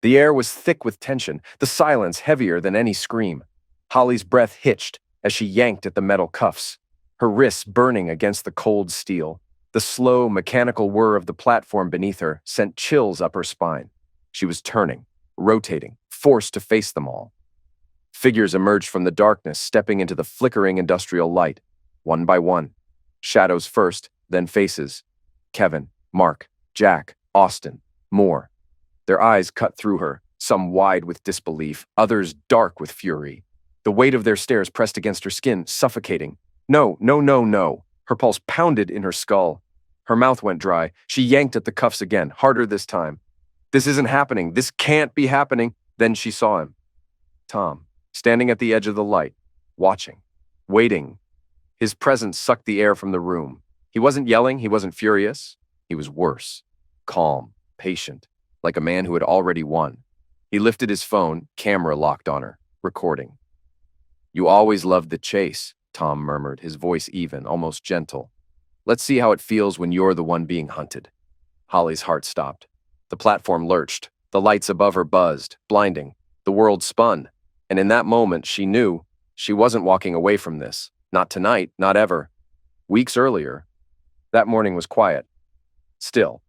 The air was thick with tension, the silence heavier than any scream. Holly's breath hitched as she yanked at the metal cuffs, her wrists burning against the cold steel. The slow, mechanical whir of the platform beneath her sent chills up her spine. She was turning, rotating, forced to face them all. Figures emerged from the darkness, stepping into the flickering industrial light, one by one. Shadows first, then faces. Kevin, Mark, Jack, Austin, more. Their eyes cut through her, some wide with disbelief, others dark with fury. The weight of their stares pressed against her skin, suffocating. No, no, no, no. Her pulse pounded in her skull. Her mouth went dry. She yanked at the cuffs again, harder this time. This isn't happening. This can't be happening. Then she saw him. Tom, standing at the edge of the light, watching, waiting. His presence sucked the air from the room. He wasn't yelling. He wasn't furious. He was worse. Calm, patient, like a man who had already won. He lifted his phone, camera locked on her, recording. "You always loved the chase," Tom murmured, his voice even, almost gentle. "Let's see how it feels when you're the one being hunted." Holly's heart stopped. The platform lurched. The lights above her buzzed, blinding. The world spun. And in that moment, she knew she wasn't walking away from this. Not tonight, not ever. Weeks earlier, that morning was quiet. Still.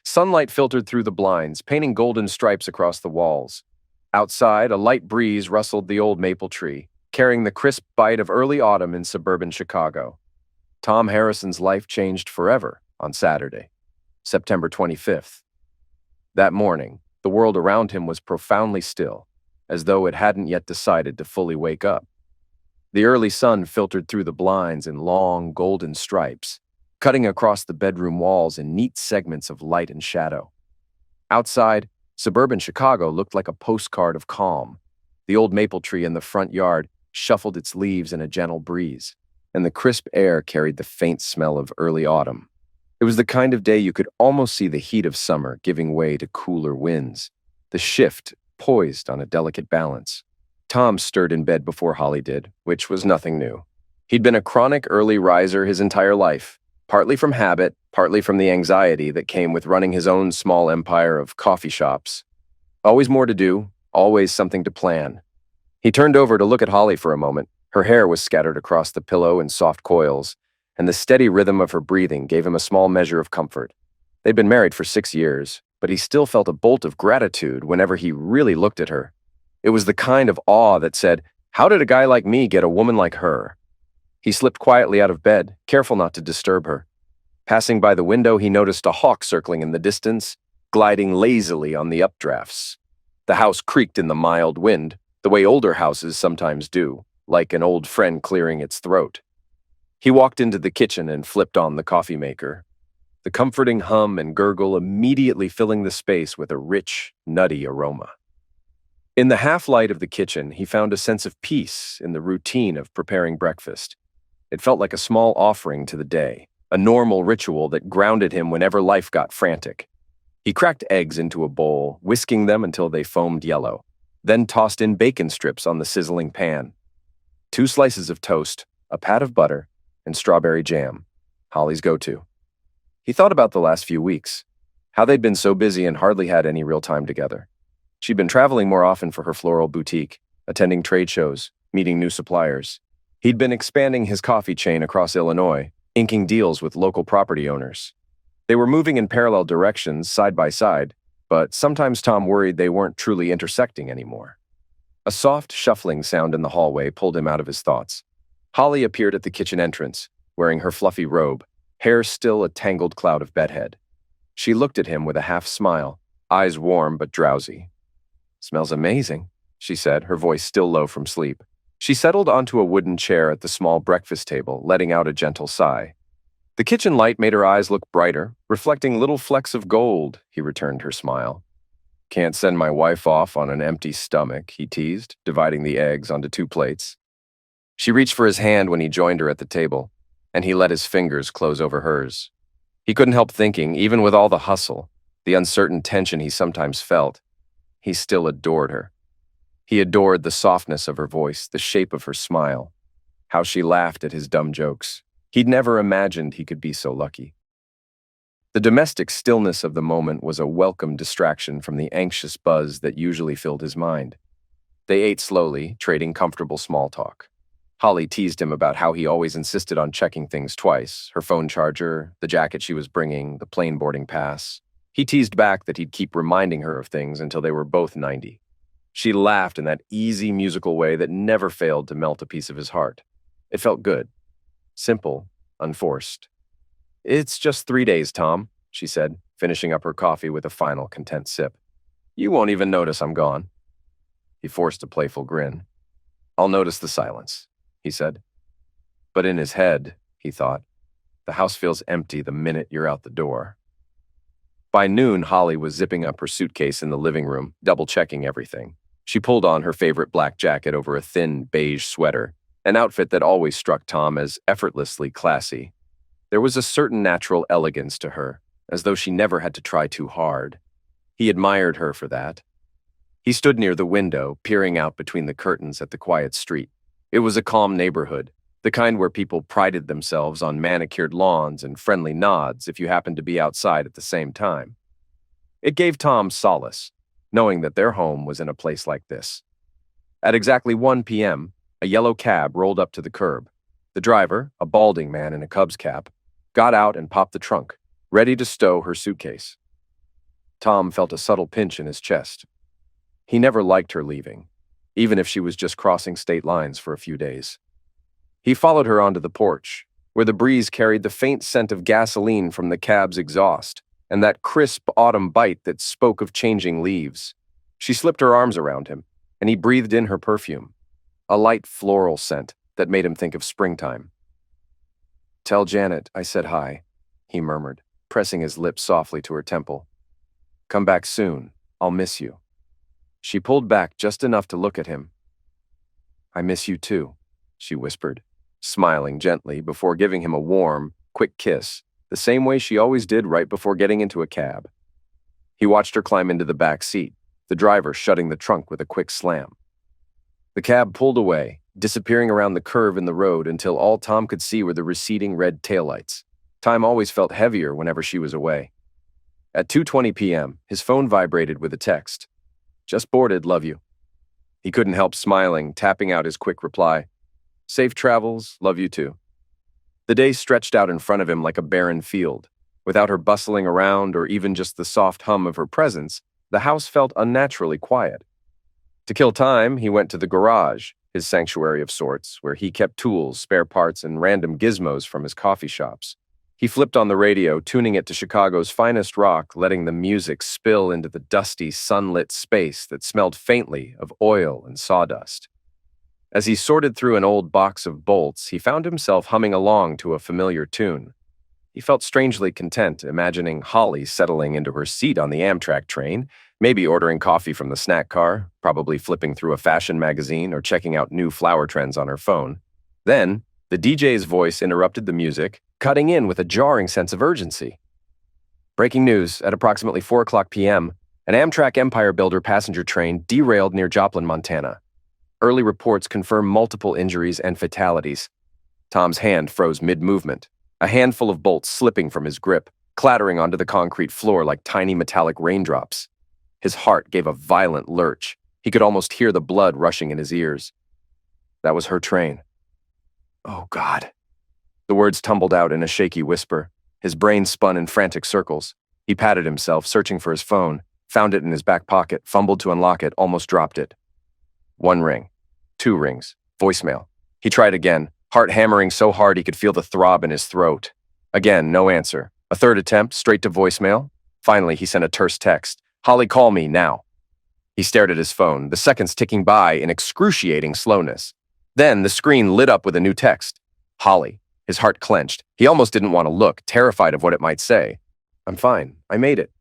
Sunlight filtered through the blinds, painting golden stripes across the walls. Outside, a light breeze rustled the old maple tree, carrying the crisp bite of early autumn in suburban Chicago. Tom Harrison's life changed forever on Saturday, September 25th. That morning, the world around him was profoundly still, as though it hadn't yet decided to fully wake up. The early sun filtered through the blinds in long, golden stripes, cutting across the bedroom walls in neat segments of light and shadow. Outside, suburban Chicago looked like a postcard of calm. The old maple tree in the front yard shuffled its leaves in a gentle breeze, and the crisp air carried the faint smell of early autumn. It was the kind of day you could almost see the heat of summer giving way to cooler winds, the shift poised on a delicate balance. Tom stirred in bed before Holly did, which was nothing new. He'd been a chronic early riser his entire life, partly from habit, partly from the anxiety that came with running his own small empire of coffee shops. Always more to do, always something to plan. He turned over to look at Holly for a moment. Her hair was scattered across the pillow in soft coils, and the steady rhythm of her breathing gave him a small measure of comfort. They'd been married for 6 years, but he still felt a bolt of gratitude whenever he really looked at her. It was the kind of awe that said, "How did a guy like me get a woman like her?" He slipped quietly out of bed, careful not to disturb her. Passing by the window, he noticed a hawk circling in the distance, gliding lazily on the updrafts. The house creaked in the mild wind, the way older houses sometimes do, like an old friend clearing its throat. He walked into the kitchen and flipped on the coffee maker, the comforting hum and gurgle immediately filling the space with a rich, nutty aroma. In the half-light of the kitchen, he found a sense of peace in the routine of preparing breakfast. It felt like a small offering to the day, a normal ritual that grounded him whenever life got frantic. He cracked eggs into a bowl, whisking them until they foamed yellow, then tossed in bacon strips on the sizzling pan. 2 slices of toast, a pat of butter, and strawberry jam, Holly's go-to. He thought about the last few weeks, how they'd been so busy and hardly had any real time together. She'd been traveling more often for her floral boutique, attending trade shows, meeting new suppliers. He'd been expanding his coffee chain across Illinois, inking deals with local property owners. They were moving in parallel directions, side by side, but sometimes Tom worried they weren't truly intersecting anymore. A soft, shuffling sound in the hallway pulled him out of his thoughts. Holly appeared at the kitchen entrance, wearing her fluffy robe, hair still a tangled cloud of bedhead. She looked at him with a half smile, eyes warm but drowsy. "Smells amazing," she said, her voice still low from sleep. She settled onto a wooden chair at the small breakfast table, letting out a gentle sigh. The kitchen light made her eyes look brighter, reflecting little flecks of gold. He returned her smile. "Can't send my wife off on an empty stomach," he teased, dividing the eggs onto 2 plates. She reached for his hand when he joined her at the table, and he let his fingers close over hers. He couldn't help thinking, even with all the hustle, the uncertain tension he sometimes felt, he still adored her. He adored the softness of her voice, the shape of her smile, how she laughed at his dumb jokes. He'd never imagined he could be so lucky. The domestic stillness of the moment was a welcome distraction from the anxious buzz that usually filled his mind. They ate slowly, trading comfortable small talk. Holly teased him about how he always insisted on checking things twice: her phone charger, the jacket she was bringing, the plane boarding pass. He teased back that he'd keep reminding her of things until they were both 90. She laughed in that easy musical way that never failed to melt a piece of his heart. It felt good. Simple, unforced. "It's just 3 days, Tom," she said, finishing up her coffee with a final content sip. "You won't even notice I'm gone." He forced a playful grin. "I'll notice the silence," he said. But in his head, he thought, "The house feels empty the minute you're out the door." By noon, Holly was zipping up her suitcase in the living room, double-checking everything. She pulled on her favorite black jacket over a thin, beige sweater, an outfit that always struck Tom as effortlessly classy. There was a certain natural elegance to her, as though she never had to try too hard. He admired her for that. He stood near the window, peering out between the curtains at the quiet street. It was a calm neighborhood, the kind where people prided themselves on manicured lawns and friendly nods if you happened to be outside at the same time. It gave Tom solace, knowing that their home was in a place like this. At exactly 1 p.m., a yellow cab rolled up to the curb. The driver, a balding man in a Cubs cap, got out and popped the trunk, ready to stow her suitcase. Tom felt a subtle pinch in his chest. He never liked her leaving, even if she was just crossing state lines for a few days. He followed her onto the porch, where the breeze carried the faint scent of gasoline from the cab's exhaust and that crisp autumn bite that spoke of changing leaves. She slipped her arms around him, and he breathed in her perfume, a light floral scent that made him think of springtime. "Tell Janet I said hi," he murmured, pressing his lips softly to her temple. "Come back soon. I'll miss you." She pulled back just enough to look at him. "I miss you too," she whispered, smiling gently before giving him a warm, quick kiss, the same way she always did right before getting into a cab. He watched her climb into the back seat, the driver shutting the trunk with a quick slam. The cab pulled away, disappearing around the curve in the road until all Tom could see were the receding red taillights. Time always felt heavier whenever she was away. At 2:20 p.m., his phone vibrated with a text. "Just boarded, love you." He couldn't help smiling, tapping out his quick reply. "Safe travels, love you too." The day stretched out in front of him like a barren field. Without her bustling around or even just the soft hum of her presence, the house felt unnaturally quiet. To kill time, he went to the garage, his sanctuary of sorts, where he kept tools, spare parts, and random gizmos from his coffee shops. He flipped on the radio, tuning it to Chicago's finest rock, letting the music spill into the dusty, sunlit space that smelled faintly of oil and sawdust. As he sorted through an old box of bolts, he found himself humming along to a familiar tune. He felt strangely content, imagining Holly settling into her seat on the Amtrak train, maybe ordering coffee from the snack car, probably flipping through a fashion magazine or checking out new flower trends on her phone. Then, the DJ's voice interrupted the music, cutting in with a jarring sense of urgency. "Breaking news, at approximately 4 p.m., an Amtrak Empire Builder passenger train derailed near Joplin, Montana. Early reports confirm multiple injuries and fatalities." Tom's hand froze mid-movement, a handful of bolts slipping from his grip, clattering onto the concrete floor like tiny metallic raindrops. His heart gave a violent lurch. He could almost hear the blood rushing in his ears. That was her train. "Oh, God." The words tumbled out in a shaky whisper. His brain spun in frantic circles. He patted himself, searching for his phone, found it in his back pocket, fumbled to unlock it, almost dropped it. 1 ring. 2 rings. Voicemail. He tried again, heart hammering so hard he could feel the throb in his throat. Again, no answer. A 3rd attempt, straight to voicemail. Finally, he sent a terse text. "Holly, call me, now." He stared at his phone, the seconds ticking by in excruciating slowness. Then the screen lit up with a new text. Holly. His heart clenched. He almost didn't want to look, terrified of what it might say. "I'm fine. I made it."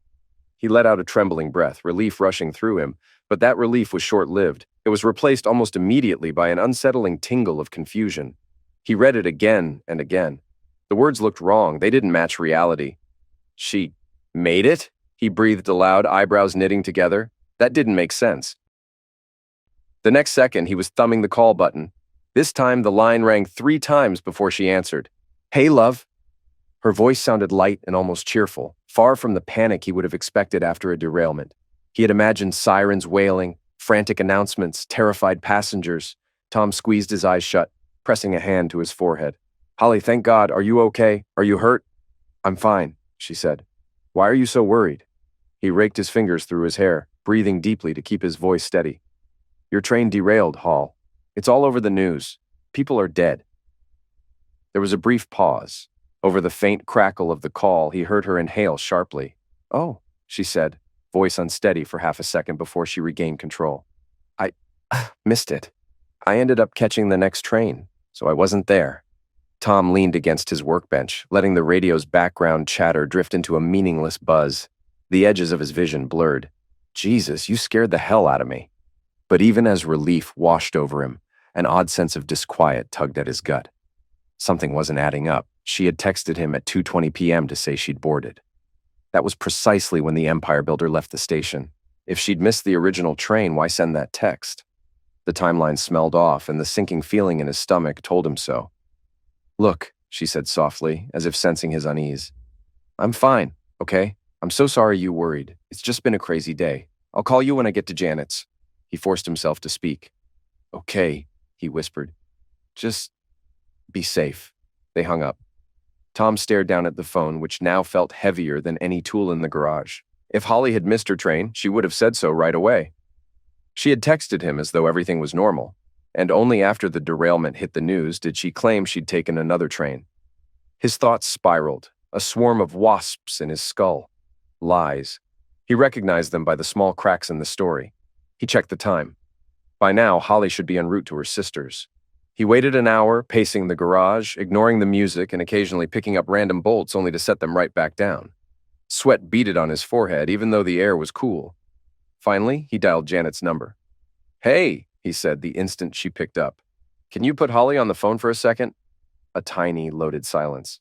He let out a trembling breath, relief rushing through him, but that relief was short-lived. It was replaced almost immediately by an unsettling tingle of confusion. He read it again and again. The words looked wrong. They didn't match reality. "She made it?" He breathed aloud, eyebrows knitting together. That didn't make sense. The next second, he was thumbing the call button. This time, the line rang 3 times before she answered. "Hey, love." Her voice sounded light and almost cheerful, far from the panic he would have expected after a derailment. He had imagined sirens wailing, frantic announcements, terrified passengers. Tom squeezed his eyes shut, pressing a hand to his forehead. "Holly, thank God. Are you okay? Are you hurt?" "I'm fine," she said. "Why are you so worried?" He raked his fingers through his hair, breathing deeply to keep his voice steady. "Your train derailed, Hall. It's all over the news. People are dead." There was a brief pause. Over the faint crackle of the call, he heard her inhale sharply. "Oh," she said, voice unsteady for half a second before she regained control. "I missed it. I ended up catching the next train, so I wasn't there." Tom leaned against his workbench, letting the radio's background chatter drift into a meaningless buzz. The edges of his vision blurred. "Jesus, you scared the hell out of me." But even as relief washed over him, an odd sense of disquiet tugged at his gut. Something wasn't adding up. She had texted him at 2:20 p.m. to say she'd boarded. That was precisely when the Empire Builder left the station. If she'd missed the original train, why send that text? The timeline smelled off, and the sinking feeling in his stomach told him so. "Look," she said softly, as if sensing his unease. "I'm fine, okay? I'm so sorry you worried. It's just been a crazy day. I'll call you when I get to Janet's." He forced himself to speak. "Okay," he whispered. "Just be safe." They hung up. Tom stared down at the phone, which now felt heavier than any tool in the garage. If Holly had missed her train, she would have said so right away. She had texted him as though everything was normal, and only after the derailment hit the news did she claim she'd taken another train. His thoughts spiraled, a swarm of wasps in his skull. Lies. He recognized them by the small cracks in the story. He checked the time. By now, Holly should be en route to her sister's. He waited an hour, pacing the garage, ignoring the music and occasionally picking up random bolts only to set them right back down. Sweat beaded on his forehead, even though the air was cool. Finally, he dialed Janet's number. "Hey," he said the instant she picked up. "Can you put Holly on the phone for a second?" A tiny, loaded silence.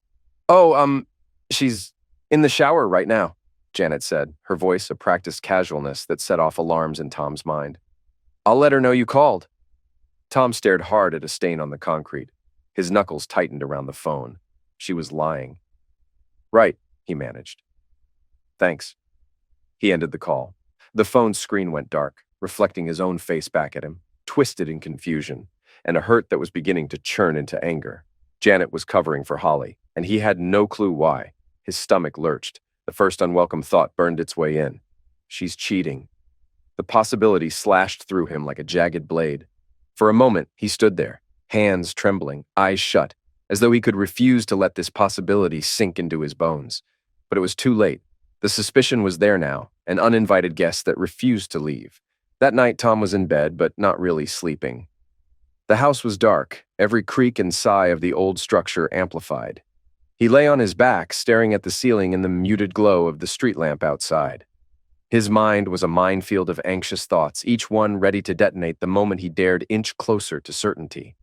"Oh, she's in the shower right now," Janet said, her voice a practiced casualness that set off alarms in Tom's mind. "I'll let her know you called." Tom stared hard at a stain on the concrete. His knuckles tightened around the phone. She was lying. "Right," he managed. "Thanks." He ended the call. The phone's screen went dark, reflecting his own face back at him, twisted in confusion, and a hurt that was beginning to churn into anger. Janet was covering for Holly, and he had no clue why. His stomach lurched. The first unwelcome thought burned its way in. She's cheating. The possibility slashed through him like a jagged blade. For a moment, he stood there, hands trembling, eyes shut, as though he could refuse to let this possibility sink into his bones. But it was too late. The suspicion was there now, an uninvited guest that refused to leave. That night, Tom was in bed, but not really sleeping. The house was dark, every creak and sigh of the old structure amplified. He lay on his back, staring at the ceiling in the muted glow of the street lamp outside. His mind was a minefield of anxious thoughts, each one ready to detonate the moment he dared inch closer to certainty.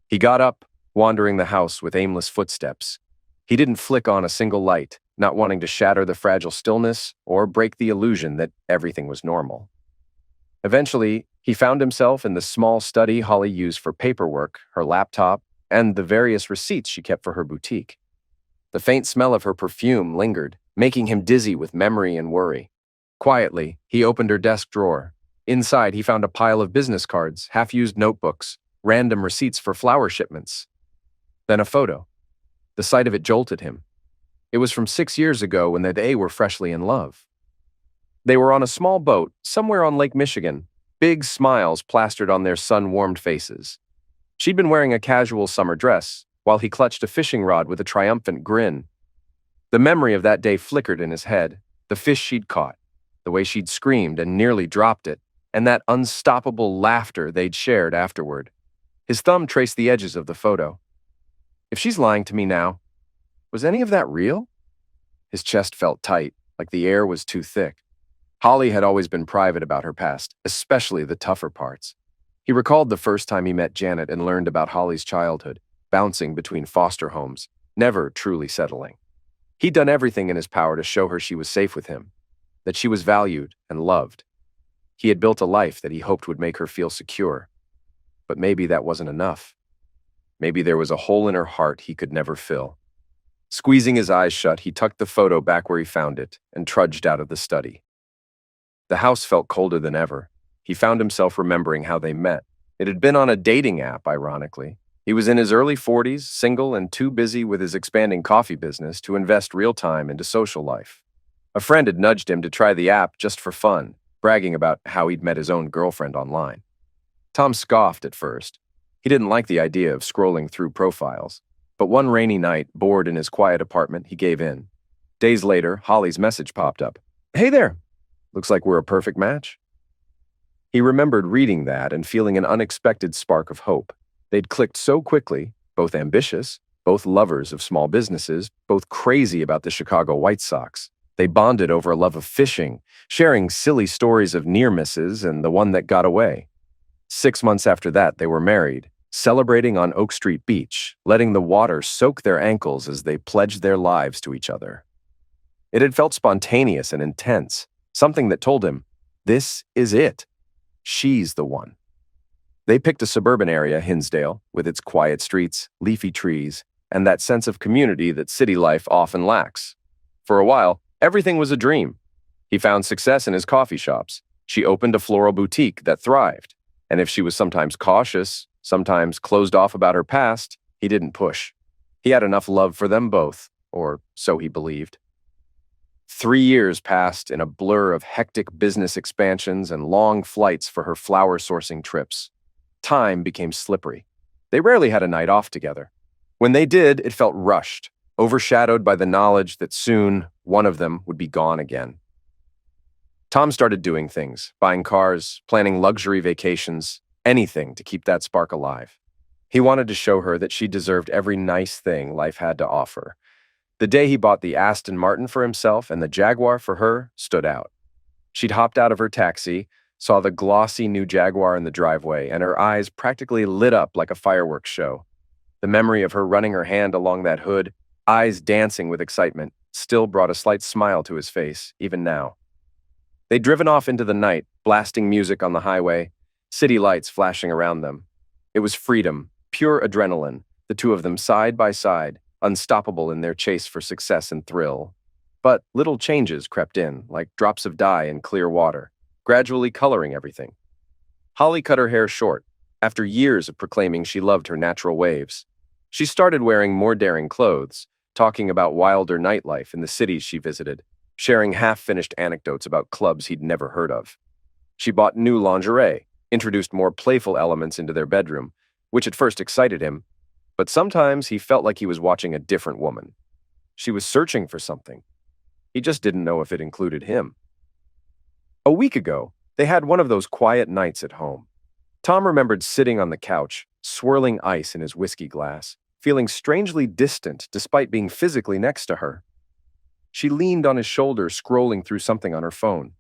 He got up, wandering the house with aimless footsteps. He didn't flick on a single light, not wanting to shatter the fragile stillness or break the illusion that everything was normal. Eventually, he found himself in the small study Holly used for paperwork, her laptop, and the various receipts she kept for her boutique. The faint smell of her perfume lingered, making him dizzy with memory and worry. Quietly, he opened her desk drawer. Inside, he found a pile of business cards, half-used notebooks, random receipts for flower shipments. Then a photo. The sight of it jolted him. It was from 6 years ago when they were freshly in love. They were on a small boat, somewhere on Lake Michigan, big smiles plastered on their sun-warmed faces. She'd been wearing a casual summer dress, while he clutched a fishing rod with a triumphant grin. The memory of that day flickered in his head, the fish she'd caught, the way she'd screamed and nearly dropped it, and that unstoppable laughter they'd shared afterward. His thumb traced the edges of the photo. If she's lying to me now, was any of that real? His chest felt tight, like the air was too thick. Holly had always been private about her past, especially the tougher parts. He recalled the first time he met Janet and learned about Holly's childhood, bouncing between foster homes, never truly settling. He'd done everything in his power to show her she was safe with him, that she was valued and loved. He had built a life that he hoped would make her feel secure. But maybe that wasn't enough. Maybe there was a hole in her heart he could never fill. Squeezing his eyes shut, he tucked the photo back where he found it and trudged out of the study. The house felt colder than ever. He found himself remembering how they met. It had been on a dating app, ironically. He was in his early 40s, single and too busy with his expanding coffee business to invest real time into social life. A friend had nudged him to try the app just for fun, bragging about how he'd met his own girlfriend online. Tom scoffed at first. He didn't like the idea of scrolling through profiles. But one rainy night, bored in his quiet apartment, he gave in. Days later, Holly's message popped up. "Hey there. Looks like we're a perfect match." He remembered reading that and feeling an unexpected spark of hope. They'd clicked so quickly, both ambitious, both lovers of small businesses, both crazy about the Chicago White Sox. They bonded over a love of fishing, sharing silly stories of near misses and the one that got away. 6 months after that, they were married, celebrating on Oak Street Beach, letting the water soak their ankles as they pledged their lives to each other. It had felt spontaneous and intense, something that told him, this is it. She's the one. They picked a suburban area, Hinsdale, with its quiet streets, leafy trees, and that sense of community that city life often lacks. For a while, everything was a dream. He found success in his coffee shops. She opened a floral boutique that thrived. And if she was sometimes cautious, sometimes closed off about her past, he didn't push. He had enough love for them both, or so he believed. 3 years passed in a blur of hectic business expansions and long flights for her flower sourcing trips. Time became slippery. They rarely had a night off together. When they did, it felt rushed, overshadowed by the knowledge that soon one of them would be gone again. Tom started doing things, buying cars, planning luxury vacations, anything to keep that spark alive. He wanted to show her that she deserved every nice thing life had to offer. The day he bought the Aston Martin for himself and the Jaguar for her stood out. She'd hopped out of her taxi, saw the glossy new Jaguar in the driveway, and her eyes practically lit up like a fireworks show. The memory of her running her hand along that hood, eyes dancing with excitement, still brought a slight smile to his face, even now. They'd driven off into the night, blasting music on the highway, city lights flashing around them. It was freedom, pure adrenaline, the two of them side by side, unstoppable in their chase for success and thrill. But little changes crept in, like drops of dye in clear water, gradually coloring everything. Holly cut her hair short, after years of proclaiming she loved her natural waves. She started wearing more daring clothes, talking about wilder nightlife in the cities she visited, sharing half-finished anecdotes about clubs he'd never heard of. She bought new lingerie, introduced more playful elements into their bedroom, which at first excited him, but sometimes he felt like he was watching a different woman. She was searching for something. He just didn't know if it included him. A week ago, they had one of those quiet nights at home. Tom remembered sitting on the couch, swirling ice in his whiskey glass, feeling strangely distant despite being physically next to her. She leaned on his shoulder, scrolling through something on her phone.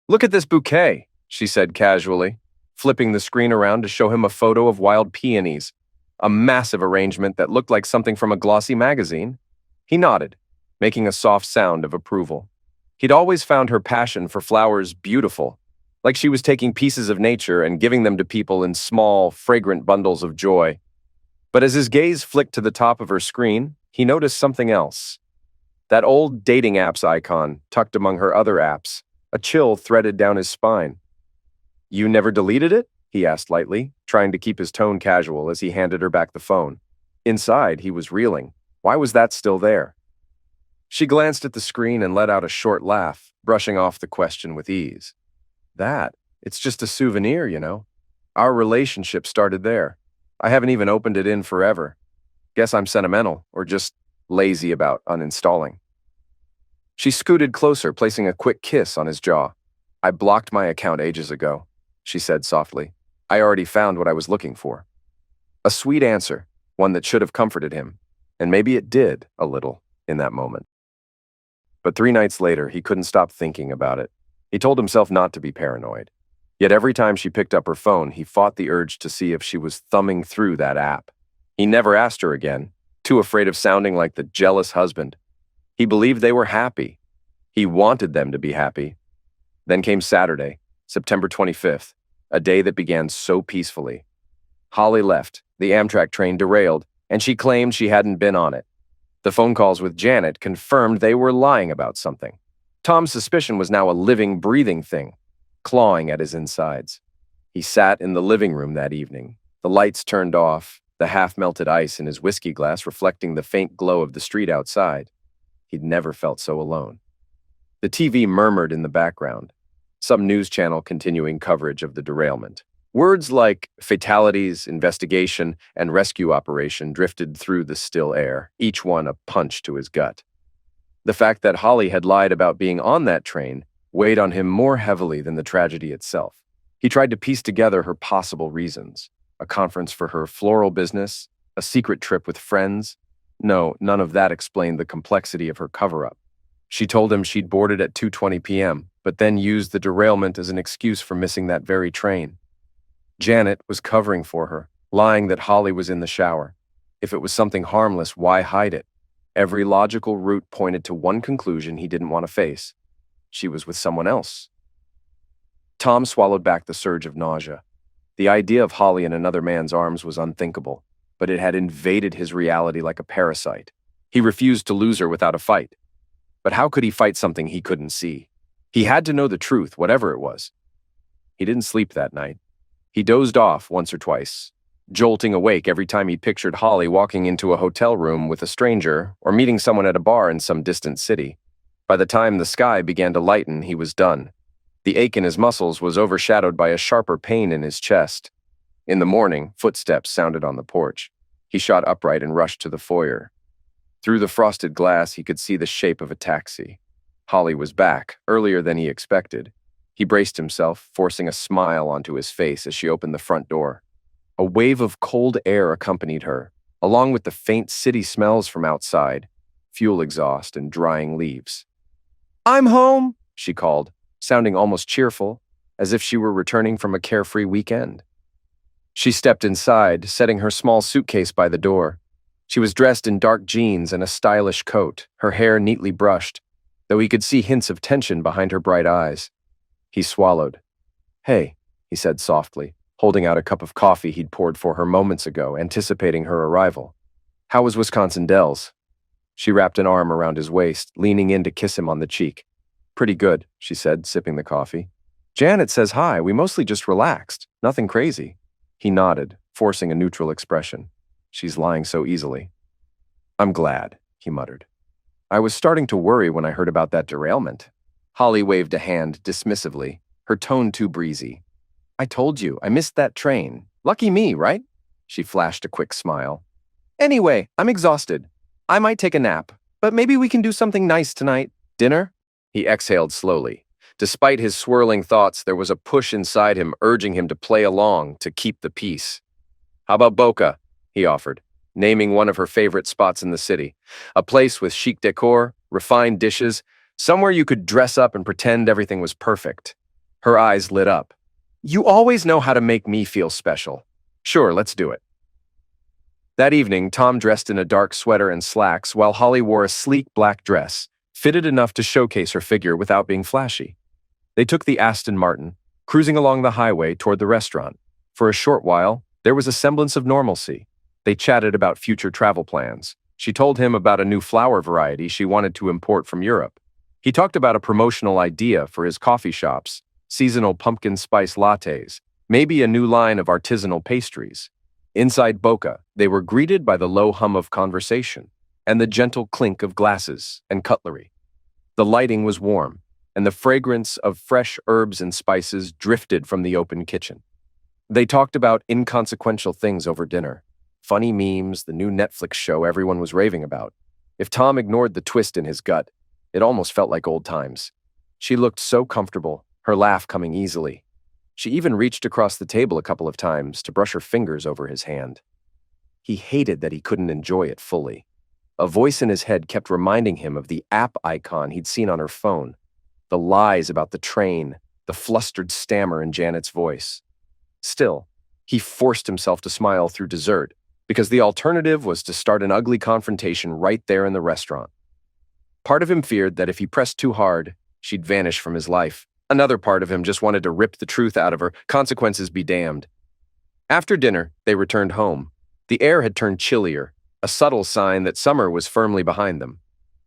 "Look at this bouquet," she said casually, flipping the screen around to show him a photo of wild peonies, a massive arrangement that looked like something from a glossy magazine. He nodded, making a soft sound of approval. He'd always found her passion for flowers beautiful, like she was taking pieces of nature and giving them to people in small, fragrant bundles of joy. But as his gaze flicked to the top of her screen, he noticed something else. That old dating apps icon, tucked among her other apps. A chill threaded down his spine. "You never deleted it?" he asked lightly, trying to keep his tone casual as he handed her back the phone. Inside, he was reeling. Why was that still there? She glanced at the screen and let out a short laugh, brushing off the question with ease. It's just a souvenir, you know. Our relationship started there. I haven't even opened it in forever. Guess I'm sentimental, or just lazy about uninstalling." She scooted closer, placing a quick kiss on his jaw. "I blocked my account ages ago," she said softly. "I already found what I was looking for." A sweet answer, one that should have comforted him, and maybe it did, a little, in that moment. But 3 nights later, he couldn't stop thinking about it. He told himself not to be paranoid. Yet every time she picked up her phone, he fought the urge to see if she was thumbing through that app. He never asked her again, too afraid of sounding like the jealous husband. He believed they were happy. He wanted them to be happy. Then came Saturday, September 25th, a day that began so peacefully. Holly left, the Amtrak train derailed, and she claimed she hadn't been on it. The phone calls with Janet confirmed they were lying about something. Tom's suspicion was now a living, breathing thing, clawing at his insides. He sat in the living room that evening, the lights turned off, the half-melted ice in his whiskey glass reflecting the faint glow of the street outside. He'd never felt so alone. The TV murmured in the background, some news channel continuing coverage of the derailment. Words like fatalities, investigation, and rescue operation drifted through the still air, each one a punch to his gut. The fact that Holly had lied about being on that train weighed on him more heavily than the tragedy itself. He tried to piece together her possible reasons. A conference for her floral business, a secret trip with friends. No, none of that explained the complexity of her cover-up. She told him she'd boarded at 2:20 p.m., but then used the derailment as an excuse for missing that very train. Janet was covering for her, lying that Holly was in the shower. If it was something harmless, why hide it? Every logical route pointed to one conclusion he didn't want to face. She was with someone else. Tom swallowed back the surge of nausea. The idea of Holly in another man's arms was unthinkable, but it had invaded his reality like a parasite. He refused to lose her without a fight. But how could he fight something he couldn't see? He had to know the truth, whatever it was. He didn't sleep that night. He dozed off once or twice, jolting awake every time he pictured Holly walking into a hotel room with a stranger or meeting someone at a bar in some distant city. By the time the sky began to lighten, he was done. The ache in his muscles was overshadowed by a sharper pain in his chest. In the morning, footsteps sounded on the porch. He shot upright and rushed to the foyer. Through the frosted glass, he could see the shape of a taxi. Holly was back, earlier than he expected. He braced himself, forcing a smile onto his face as she opened the front door. A wave of cold air accompanied her, along with the faint city smells from outside, fuel exhaust and drying leaves. "I'm home," she called, sounding almost cheerful, as if she were returning from a carefree weekend. She stepped inside, setting her small suitcase by the door. She was dressed in dark jeans and a stylish coat, her hair neatly brushed, though he could see hints of tension behind her bright eyes. He swallowed. "Hey," he said softly, holding out a cup of coffee he'd poured for her moments ago, anticipating her arrival. "How was Wisconsin Dells?" She wrapped an arm around his waist, leaning in to kiss him on the cheek. "Pretty good," she said, sipping the coffee. "Janet says hi. We mostly just relaxed. Nothing crazy." He nodded, forcing a neutral expression. "She's lying so easily." "I'm glad," he muttered. "I was starting to worry when I heard about that derailment." Holly waved a hand dismissively, her tone too breezy. "I told you, I missed that train. Lucky me, right?" She flashed a quick smile. "Anyway, I'm exhausted. I might take a nap, but maybe we can do something nice tonight. Dinner?" He exhaled slowly. Despite his swirling thoughts, there was a push inside him urging him to play along, to keep the peace. "How about Boca?" he offered, naming one of her favorite spots in the city. A place with chic decor, refined dishes, somewhere you could dress up and pretend everything was perfect. Her eyes lit up. "You always know how to make me feel special. Sure, let's do it." That evening, Tom dressed in a dark sweater and slacks, while Holly wore a sleek black dress, fitted enough to showcase her figure without being flashy. They took the Aston Martin, cruising along the highway toward the restaurant. For a short while, there was a semblance of normalcy. They chatted about future travel plans. She told him about a new flower variety she wanted to import from Europe. He talked about a promotional idea for his coffee shops, seasonal pumpkin spice lattes, maybe a new line of artisanal pastries. Inside Boca, they were greeted by the low hum of conversation and the gentle clink of glasses and cutlery. The lighting was warm, and the fragrance of fresh herbs and spices drifted from the open kitchen. They talked about inconsequential things over dinner. Funny memes, the new Netflix show everyone was raving about. If Tom ignored the twist in his gut, it almost felt like old times. She looked so comfortable, her laugh coming easily. She even reached across the table a couple of times to brush her fingers over his hand. He hated that he couldn't enjoy it fully. A voice in his head kept reminding him of the app icon he'd seen on her phone. The lies about the train, the flustered stammer in Janet's voice. Still, he forced himself to smile through dessert, because the alternative was to start an ugly confrontation right there in the restaurant. Part of him feared that if he pressed too hard, she'd vanish from his life. Another part of him just wanted to rip the truth out of her, consequences be damned. After dinner, they returned home. The air had turned chillier, a subtle sign that summer was firmly behind them.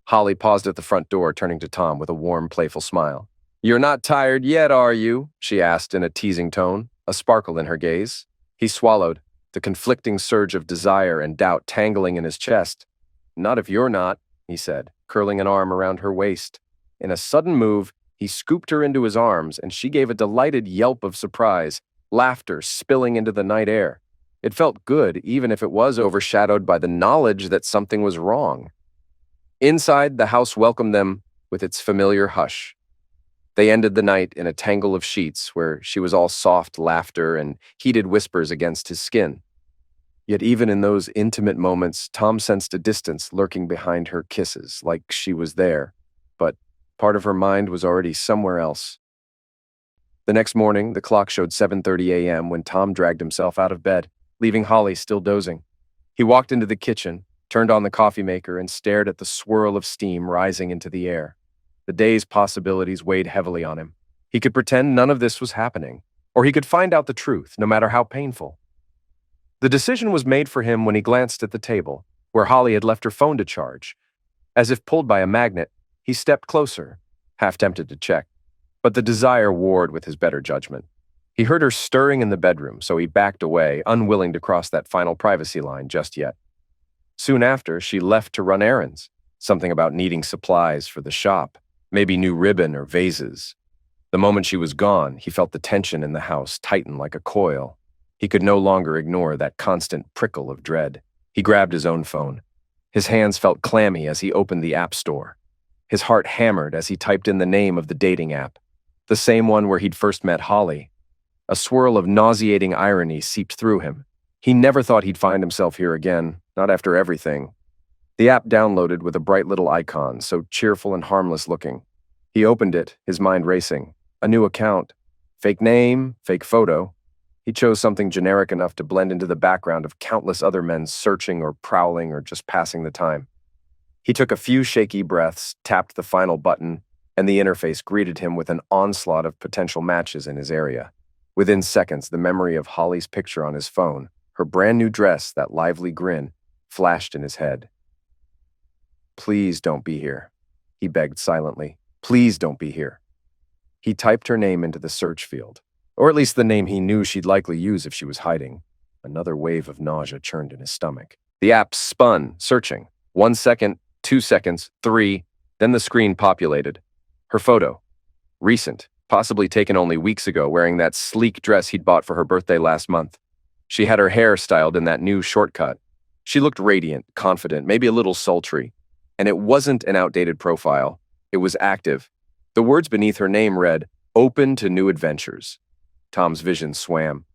Holly paused at the front door, turning to Tom with a warm, playful smile. "You're not tired yet, are you?" she asked in a teasing tone, a sparkle in her gaze. He swallowed, the conflicting surge of desire and doubt tangling in his chest. "Not if you're not," he said, curling an arm around her waist. In a sudden move, he scooped her into his arms, and she gave a delighted yelp of surprise, laughter spilling into the night air. It felt good, even if it was overshadowed by the knowledge that something was wrong. Inside, the house welcomed them with its familiar hush. They ended the night in a tangle of sheets where she was all soft laughter and heated whispers against his skin. Yet even in those intimate moments, Tom sensed a distance lurking behind her kisses, like she was there, but part of her mind was already somewhere else. The next morning, the clock showed 7:30 a.m. when Tom dragged himself out of bed, leaving Holly still dozing. He walked into the kitchen, turned on the coffee maker, and stared at the swirl of steam rising into the air. The day's possibilities weighed heavily on him. He could pretend none of this was happening, or he could find out the truth, no matter how painful. The decision was made for him when he glanced at the table, where Holly had left her phone to charge. As if pulled by a magnet, he stepped closer, half tempted to check, but the desire warred with his better judgment. He heard her stirring in the bedroom, so he backed away, unwilling to cross that final privacy line just yet. Soon after, she left to run errands, something about needing supplies for the shop, maybe new ribbon or vases. The moment she was gone, he felt the tension in the house tighten like a coil. He could no longer ignore that constant prickle of dread. He grabbed his own phone. His hands felt clammy as he opened the app store. His heart hammered as he typed in the name of the dating app, the same one where he'd first met Holly. A swirl of nauseating irony seeped through him. He never thought he'd find himself here again, not after everything. The app downloaded with a bright little icon, so cheerful and harmless looking. He opened it, his mind racing. A new account. Fake name, fake photo. He chose something generic enough to blend into the background of countless other men searching or prowling or just passing the time. He took a few shaky breaths, tapped the final button, and the interface greeted him with an onslaught of potential matches in his area. Within seconds, the memory of Holly's picture on his phone, her brand new dress, that lively grin, flashed in his head. "Please don't be here," he begged silently. "Please don't be here." He typed her name into the search field, or at least the name he knew she'd likely use if she was hiding. Another wave of nausea churned in his stomach. The app spun, searching. 1 second, 2 seconds, 3, then the screen populated. Her photo. Recent, possibly taken only weeks ago, wearing that sleek dress he'd bought for her birthday last month. She had her hair styled in that new shortcut. She looked radiant, confident, maybe a little sultry. And it wasn't an outdated profile. It was active. The words beneath her name read, "Open to new adventures." Tom's vision swam.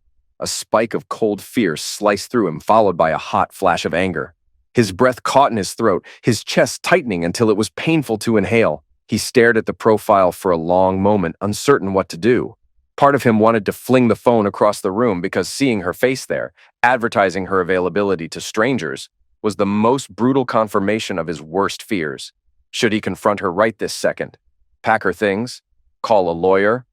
A spike of cold fear sliced through him, followed by a hot flash of anger. His breath caught in his throat, his chest tightening until it was painful to inhale. He stared at the profile for a long moment, uncertain what to do. Part of him wanted to fling the phone across the room because seeing her face there, advertising her availability to strangers, was the most brutal confirmation of his worst fears. Should he confront her right this second? Pack her things? Call a lawyer?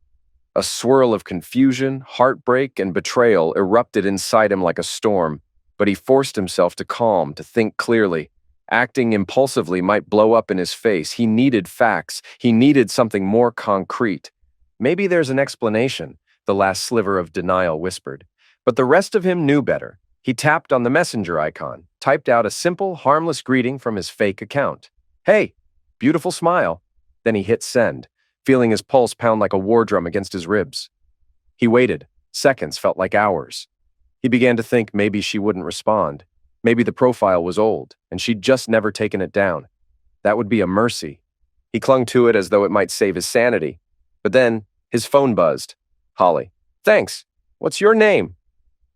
A swirl of confusion, heartbreak, and betrayal erupted inside him like a storm, but he forced himself to calm, to think clearly. Acting impulsively might blow up in his face. He needed facts. He needed something more concrete. "Maybe there's an explanation," the last sliver of denial whispered. But the rest of him knew better. He tapped on the messenger icon, typed out a simple, harmless greeting from his fake account. "Hey, beautiful smile." Then he hit send, feeling his pulse pound like a war drum against his ribs. He waited. Seconds felt like hours. He began to think maybe she wouldn't respond. Maybe the profile was old, and she'd just never taken it down. That would be a mercy. He clung to it as though it might save his sanity. But then, his phone buzzed. "Holly. Thanks. What's your name?"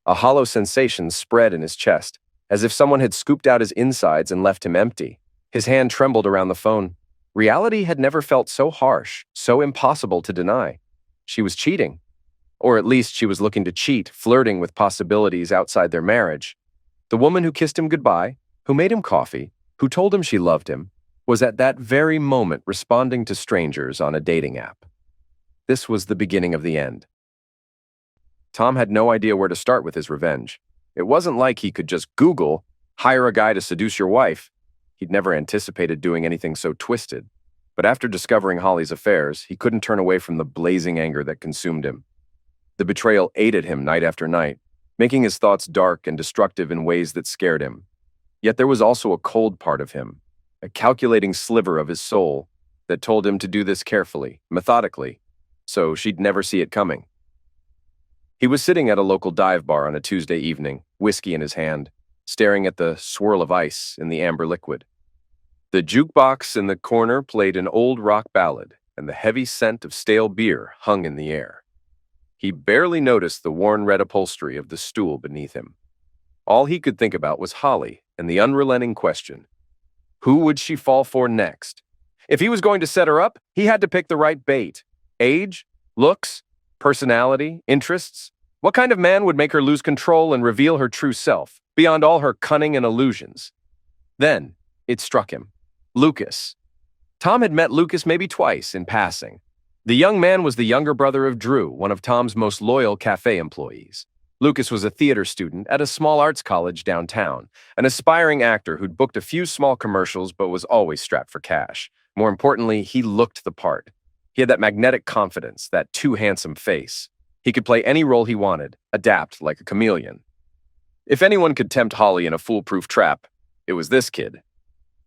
A hollow sensation spread in his chest, as if someone had scooped out his insides and left him empty. His hand trembled around the phone. Reality had never felt so harsh, so impossible to deny. She was cheating. Or at least she was looking to cheat, flirting with possibilities outside their marriage. The woman who kissed him goodbye, who made him coffee, who told him she loved him, was at that very moment responding to strangers on a dating app. This was the beginning of the end. Tom had no idea where to start with his revenge. It wasn't like he could just Google, Hire a guy to seduce your wife. He'd never anticipated doing anything so twisted. But after discovering Holly's affairs, he couldn't turn away from the blazing anger that consumed him. The betrayal ate at him night after night, making his thoughts dark and destructive in ways that scared him. Yet there was also a cold part of him, a calculating sliver of his soul that told him to do this carefully, methodically, so she'd never see it coming. He was sitting at a local dive bar on a Tuesday evening, whiskey in his hand, staring at the swirl of ice in the amber liquid. The jukebox in the corner played an old rock ballad, and the heavy scent of stale beer hung in the air. He barely noticed the worn red upholstery of the stool beneath him. All he could think about was Holly and the unrelenting question: who would she fall for next? If he was going to set her up, he had to pick the right bait. Age, looks, personality, interests. What kind of man would make her lose control and reveal her true self, beyond all her cunning and illusions? Then it struck him. Lucas. Tom had met Lucas maybe twice in passing. The young man was the younger brother of Drew, one of Tom's most loyal cafe employees. Lucas was a theater student at a small arts college downtown, an aspiring actor who'd booked a few small commercials but was always strapped for cash. More importantly, he looked the part. He had that magnetic confidence, that too handsome face. He could play any role he wanted, adapt like a chameleon. If anyone could tempt Holly in a foolproof trap, it was this kid.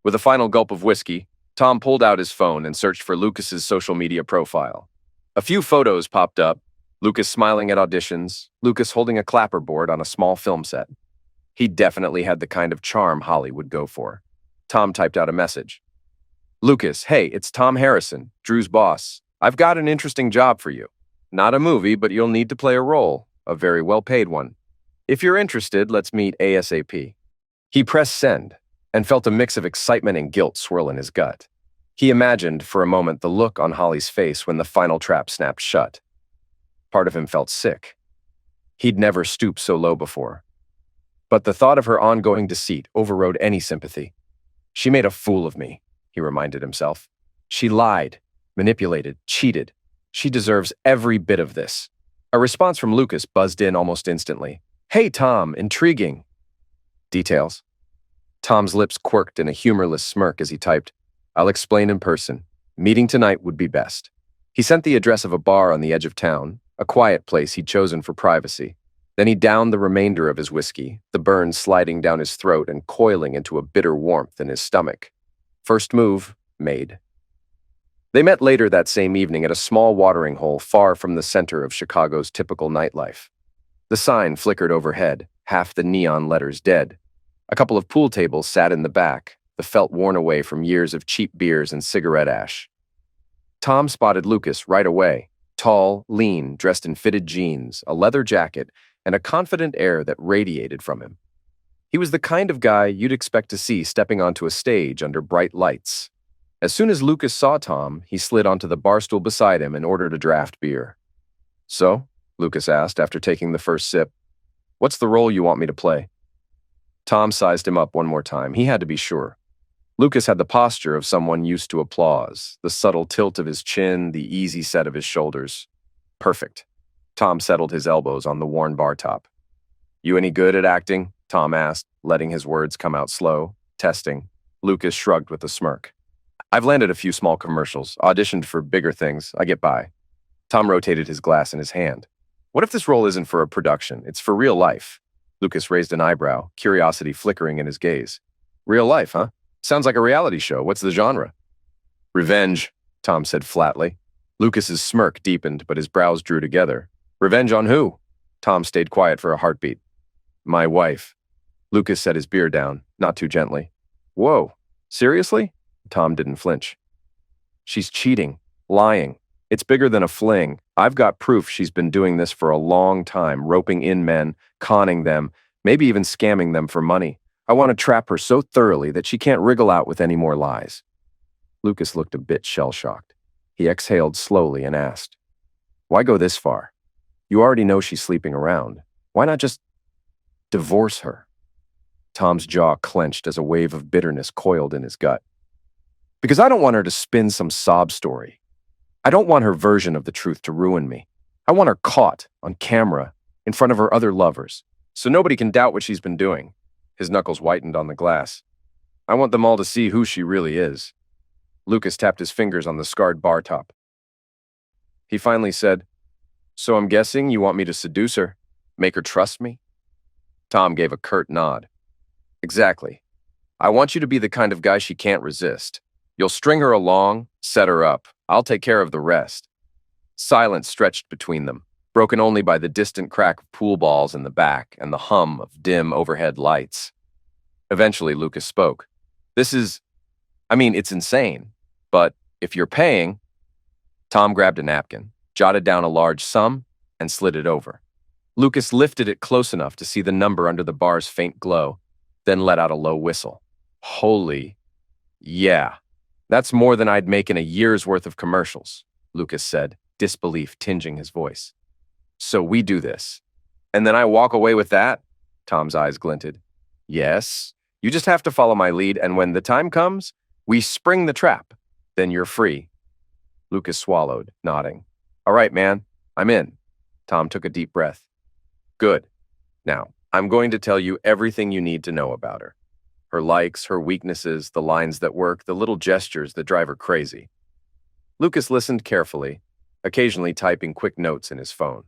With a final gulp of whiskey, Tom pulled out his phone and searched for Lucas's social media profile. A few photos popped up, Lucas smiling at auditions, Lucas holding a clapperboard on a small film set. He definitely had the kind of charm Holly would go for. Tom typed out a message. Lucas, hey, it's Tom Harrison, Drew's boss. I've got an interesting job for you. Not a movie, but you'll need to play a role, a very well-paid one. If you're interested, let's meet ASAP. He pressed send and felt a mix of excitement and guilt swirl in his gut. He imagined for a moment the look on Holly's face when the final trap snapped shut. Part of him felt sick. He'd never stooped so low before. But the thought of her ongoing deceit overrode any sympathy. She made a fool of me, he reminded himself. She lied, manipulated, cheated. She deserves every bit of this. A response from Lucas buzzed in almost instantly. Hey, Tom, intriguing. Details. Tom's lips quirked in a humorless smirk as he typed, I'll explain in person. Meeting tonight would be best. He sent the address of a bar on the edge of town, a quiet place he'd chosen for privacy. Then he downed the remainder of his whiskey, the burn sliding down his throat and coiling into a bitter warmth in his stomach. First move, made. They met later that same evening at a small watering hole far from the center of Chicago's typical nightlife. The sign flickered overhead, half the neon letters dead. A couple of pool tables sat in the back, the felt worn away from years of cheap beers and cigarette ash. Tom spotted Lucas right away, tall, lean, dressed in fitted jeans, a leather jacket, and a confident air that radiated from him. He was the kind of guy you'd expect to see stepping onto a stage under bright lights. As soon as Lucas saw Tom, he slid onto the bar stool beside him and ordered a draft beer. So, Lucas asked after taking the first sip, what's the role you want me to play? Tom sized him up one more time. He had to be sure. Lucas had the posture of someone used to applause, the subtle tilt of his chin, the easy set of his shoulders. Perfect. Tom settled his elbows on the worn bar top. You any good at acting? Tom asked, letting his words come out slow, testing. Lucas shrugged with a smirk. I've landed a few small commercials, auditioned for bigger things. I get by. Tom rotated his glass in his hand. What if this role isn't for a production? It's for real life. Lucas raised an eyebrow, curiosity flickering in his gaze. Real life, huh? Sounds like a reality show. What's the genre? Revenge, Tom said flatly. Lucas's smirk deepened, but his brows drew together. Revenge on who? Tom stayed quiet for a heartbeat. My wife. Lucas set his beer down, not too gently. Whoa, seriously? Tom didn't flinch. She's cheating, lying. It's bigger than a fling. I've got proof she's been doing this for a long time, roping in men, conning them, maybe even scamming them for money. I want to trap her so thoroughly that she can't wriggle out with any more lies. Lucas looked a bit shell-shocked. He exhaled slowly and asked, why go this far? You already know she's sleeping around. Why not just divorce her? Tom's jaw clenched as a wave of bitterness coiled in his gut. Because I don't want her to spin some sob story. I don't want her version of the truth to ruin me. I want her caught on camera in front of her other lovers, so nobody can doubt what she's been doing. His knuckles whitened on the glass. I want them all to see who she really is. Lucas tapped his fingers on the scarred bar top. He finally said, So I'm guessing you want me to seduce her, make her trust me? Tom gave a curt nod. Exactly. I want you to be the kind of guy she can't resist. You'll string her along, set her up. I'll take care of the rest. Silence stretched between them, broken only by the distant crack of pool balls in the back and the hum of dim overhead lights. Eventually, Lucas spoke. It's insane, but if you're paying... Tom grabbed a napkin, jotted down a large sum, and slid it over. Lucas lifted it close enough to see the number under the bar's faint glow, then let out a low whistle. Holy... Yeah, that's more than I'd make in a year's worth of commercials, Lucas said, disbelief tinging his voice. So we do this. And then I walk away with that? Tom's eyes glinted. Yes, you just have to follow my lead, and when the time comes, we spring the trap. Then you're free. Lucas swallowed, nodding. All right, man, I'm in. Tom took a deep breath. Good. Now, I'm going to tell you everything you need to know about her. Her likes, her weaknesses, the lines that work, the little gestures that drive her crazy. Lucas listened carefully, occasionally typing quick notes in his phone.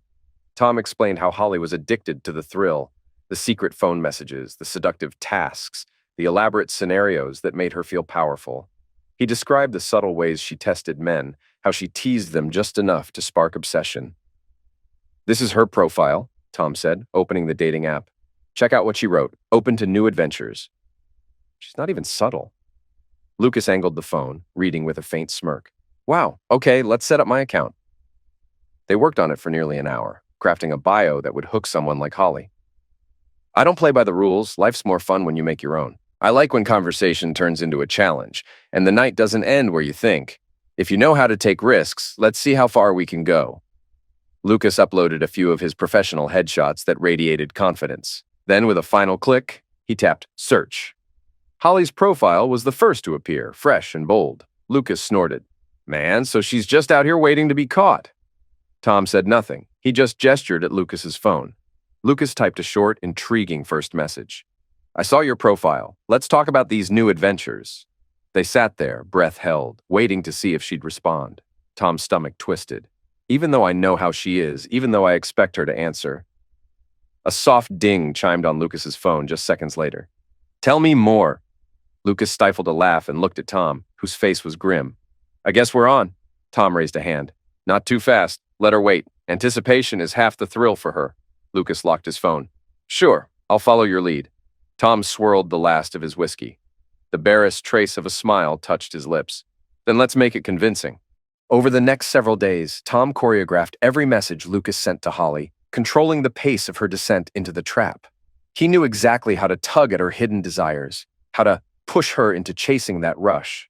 Tom explained how Holly was addicted to the thrill, the secret phone messages, the seductive tasks, the elaborate scenarios that made her feel powerful. He described the subtle ways she tested men, how she teased them just enough to spark obsession. This is her profile, Tom said, opening the dating app. Check out what she wrote. Open to new adventures. She's not even subtle. Lucas angled the phone, reading with a faint smirk. Wow, okay, let's set up my account. They worked on it for nearly an hour, crafting a bio that would hook someone like Holly. I don't play by the rules. Life's more fun when you make your own. I like when conversation turns into a challenge, and the night doesn't end where you think. If you know how to take risks, let's see how far we can go. Lucas uploaded a few of his professional headshots that radiated confidence. Then, with a final click, he tapped search. Holly's profile was the first to appear, fresh and bold. Lucas snorted. Man, so she's just out here waiting to be caught. Tom said nothing. He just gestured at Lucas's phone. Lucas typed a short, intriguing first message. I saw your profile. Let's talk about these new adventures. They sat there, breath held, waiting to see if she'd respond. Tom's stomach twisted. Even though I know how she is, even though I expect her to answer. A soft ding chimed on Lucas's phone just seconds later. Tell me more. Lucas stifled a laugh and looked at Tom, whose face was grim. I guess we're on. Tom raised a hand. Not too fast. Let her wait. Anticipation is half the thrill for her. Lucas locked his phone. Sure, I'll follow your lead. Tom swirled the last of his whiskey. The barest trace of a smile touched his lips. Then let's make it convincing. Over the next several days, Tom choreographed every message Lucas sent to Holly, controlling the pace of her descent into the trap. He knew exactly how to tug at her hidden desires, how to push her into chasing that rush.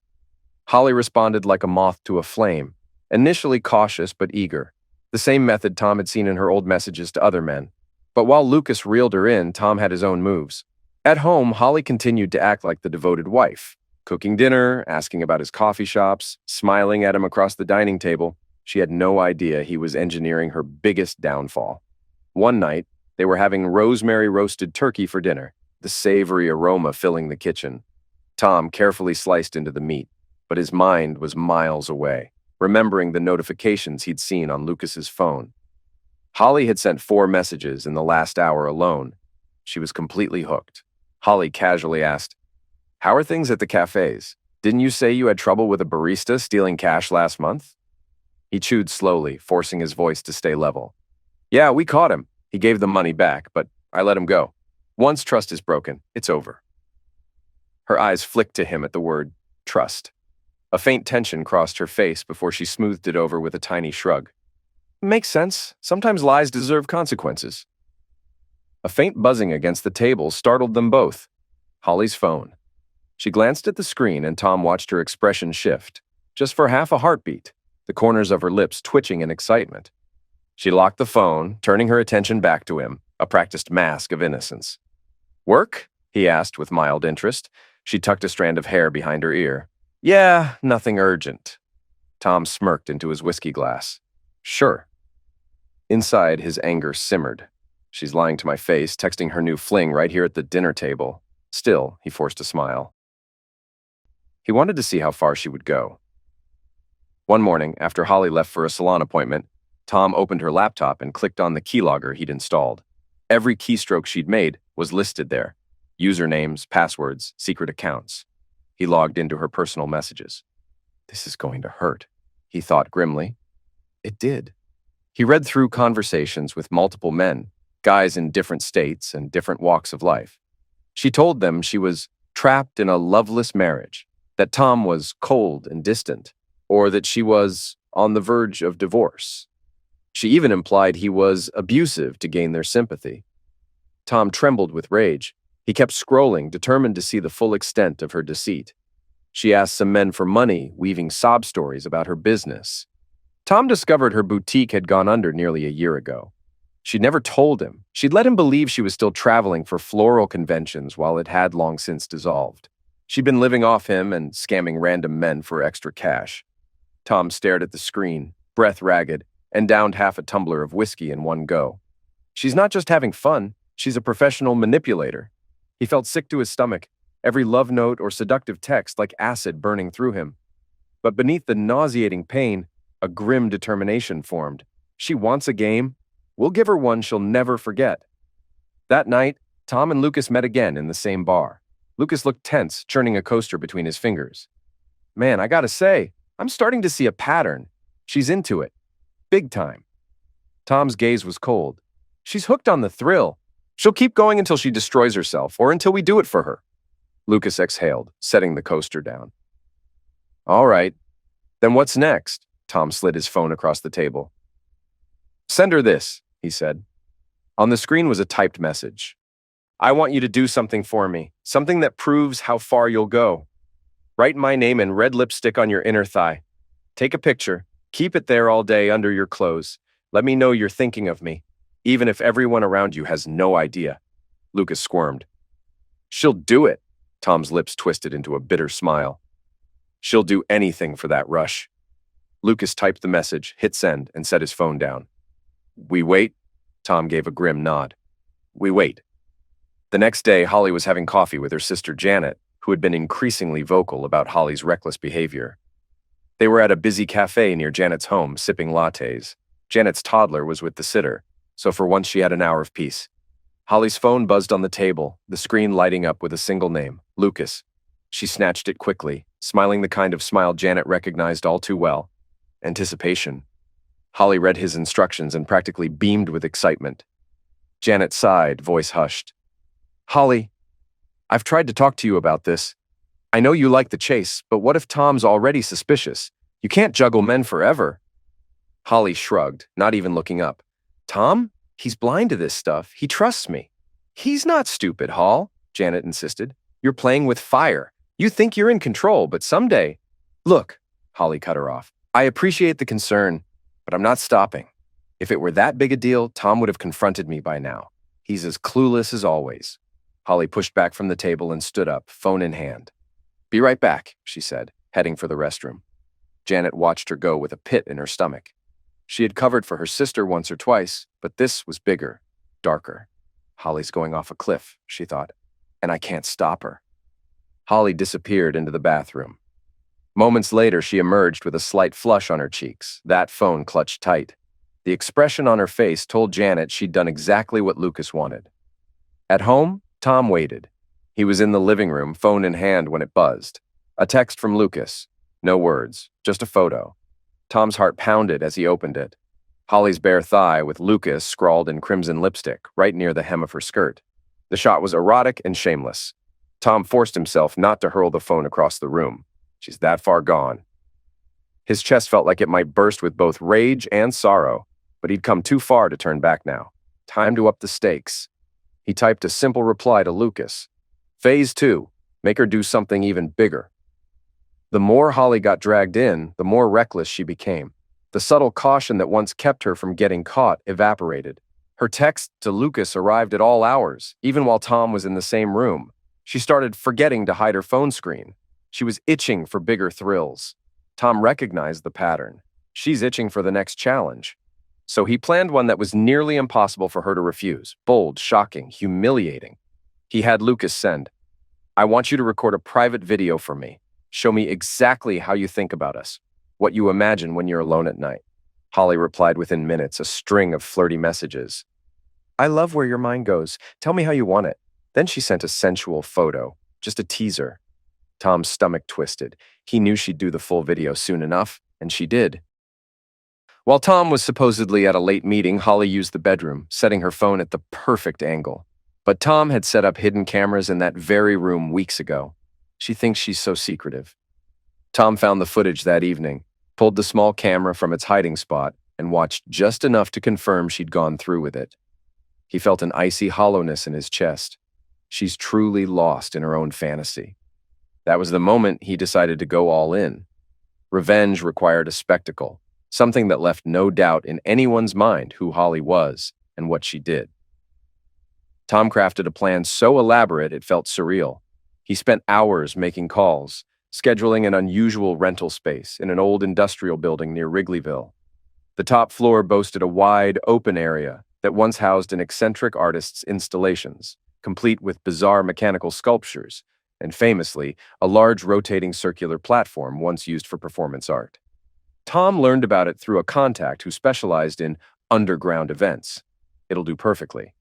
Holly responded like a moth to a flame, initially cautious but eager, the same method Tom had seen in her old messages to other men. But while Lucas reeled her in, Tom had his own moves. At home, Holly continued to act like the devoted wife, cooking dinner, asking about his coffee shops, smiling at him across the dining table. She had no idea he was engineering her biggest downfall. One night, they were having rosemary roasted turkey for dinner, the savory aroma filling the kitchen. Tom carefully sliced into the meat, but his mind was miles away, remembering the notifications he'd seen on Lucas's phone. Holly had sent 4 messages in the last hour alone. She was completely hooked. Holly casually asked, How are things at the cafes? Didn't you say you had trouble with a barista stealing cash last month? He chewed slowly, forcing his voice to stay level. Yeah, we caught him. He gave the money back, but I let him go. Once trust is broken, it's over. Her eyes flicked to him at the word trust. A faint tension crossed her face before she smoothed it over with a tiny shrug. Makes sense. Sometimes lies deserve consequences. A faint buzzing against the table startled them both. Holly's phone. She glanced at the screen and Tom watched her expression shift, just for half a heartbeat, the corners of her lips twitching in excitement. She locked the phone, turning her attention back to him, a practiced mask of innocence. Work? He asked with mild interest. She tucked a strand of hair behind her ear. Yeah, nothing urgent. Tom smirked into his whiskey glass. Sure. Inside, his anger simmered. She's lying to my face, texting her new fling right here at the dinner table. Still, he forced a smile. He wanted to see how far she would go. One morning, after Holly left for a salon appointment, Tom opened her laptop and clicked on the keylogger he'd installed. Every keystroke she'd made was listed there. Usernames, passwords, secret accounts. He logged into her personal messages. This is going to hurt, he thought grimly. It did. He read through conversations with multiple men, guys in different states and different walks of life. She told them she was trapped in a loveless marriage, that Tom was cold and distant, or that she was on the verge of divorce. She even implied he was abusive to gain their sympathy. Tom trembled with rage. He kept scrolling, determined to see the full extent of her deceit. She asked some men for money, weaving sob stories about her business. Tom discovered her boutique had gone under nearly a year ago. She'd never told him. She'd let him believe she was still traveling for floral conventions while it had long since dissolved. She'd been living off him and scamming random men for extra cash. Tom stared at the screen, breath ragged, and downed half a tumbler of whiskey in one go. She's not just having fun, she's a professional manipulator. He felt sick to his stomach, every love note or seductive text like acid burning through him. But beneath the nauseating pain, a grim determination formed. She wants a game. We'll give her one she'll never forget. That night, Tom and Lucas met again in the same bar. Lucas looked tense, churning a coaster between his fingers. Man, I gotta say, I'm starting to see a pattern. She's into it. Big time. Tom's gaze was cold. She's hooked on the thrill. She'll keep going until she destroys herself, or until we do it for her. Lucas exhaled, setting the coaster down. All right. Then what's next? Tom slid his phone across the table. Send her this, he said. On the screen was a typed message. I want you to do something for me, something that proves how far you'll go. Write my name in red lipstick on your inner thigh. Take a picture. Keep it there all day under your clothes. Let me know you're thinking of me, even if everyone around you has no idea. Lucas squirmed. She'll do it. Tom's lips twisted into a bitter smile. She'll do anything for that rush. Lucas typed the message, hit send, and set his phone down. We wait? Tom gave a grim nod. We wait. The next day, Holly was having coffee with her sister Janet, who had been increasingly vocal about Holly's reckless behavior. They were at a busy cafe near Janet's home, sipping lattes. Janet's toddler was with the sitter, so for once she had an hour of peace. Holly's phone buzzed on the table, the screen lighting up with a single name, Lucas. She snatched it quickly, smiling the kind of smile Janet recognized all too well. Anticipation. Holly read his instructions and practically beamed with excitement. Janet sighed, voice hushed. Holly, I've tried to talk to you about this. I know you like the chase, but what if Tom's already suspicious? You can't juggle men forever. Holly shrugged, not even looking up. Tom? He's blind to this stuff. He trusts me. He's not stupid, Hall, Janet insisted. You're playing with fire. You think you're in control, but someday... Look, Holly cut her off. I appreciate the concern, but I'm not stopping. If it were that big a deal, Tom would have confronted me by now. He's as clueless as always. Holly pushed back from the table and stood up, phone in hand. Be right back, she said, heading for the restroom. Janet watched her go with a pit in her stomach. She had covered for her sister once or twice, but this was bigger, darker. Holly's going off a cliff, she thought, and I can't stop her. Holly disappeared into the bathroom. Moments later, she emerged with a slight flush on her cheeks, that phone clutched tight. The expression on her face told Janet she'd done exactly what Lucas wanted. At home, Tom waited. He was in the living room, phone in hand, when it buzzed. A text from Lucas. No words, just a photo. Tom's heart pounded as he opened it. Holly's bare thigh with Lucas scrawled in crimson lipstick, right near the hem of her skirt. The shot was erotic and shameless. Tom forced himself not to hurl the phone across the room. She's that far gone. His chest felt like it might burst with both rage and sorrow, but he'd come too far to turn back now. Time to up the stakes. He typed a simple reply to Lucas. Phase 2, make her do something even bigger. The more Holly got dragged in, the more reckless she became. The subtle caution that once kept her from getting caught evaporated. Her text to Lucas arrived at all hours, even while Tom was in the same room. She started forgetting to hide her phone screen. She was itching for bigger thrills. Tom recognized the pattern. She's itching for the next challenge. So he planned one that was nearly impossible for her to refuse. Bold, shocking, humiliating. He had Lucas send. I want you to record a private video for me. Show me exactly how you think about us, what you imagine when you're alone at night." Holly replied within minutes, a string of flirty messages. "I love where your mind goes. Tell me how you want it." Then she sent a sensual photo, just a teaser. Tom's stomach twisted. He knew she'd do the full video soon enough, and she did. While Tom was supposedly at a late meeting, Holly used the bedroom, setting her phone at the perfect angle. But Tom had set up hidden cameras in that very room weeks ago. She thinks she's so secretive. Tom found the footage that evening, pulled the small camera from its hiding spot, and watched just enough to confirm she'd gone through with it. He felt an icy hollowness in his chest. She's truly lost in her own fantasy. That was the moment he decided to go all in. Revenge required a spectacle, something that left no doubt in anyone's mind who Holly was and what she did. Tom crafted a plan so elaborate it felt surreal. He spent hours making calls, scheduling an unusual rental space in an old industrial building near Wrigleyville. The top floor boasted a wide, open area that once housed an eccentric artist's installations, complete with bizarre mechanical sculptures, and famously, a large rotating circular platform once used for performance art. Tom learned about it through a contact who specialized in underground events. It'll do perfectly.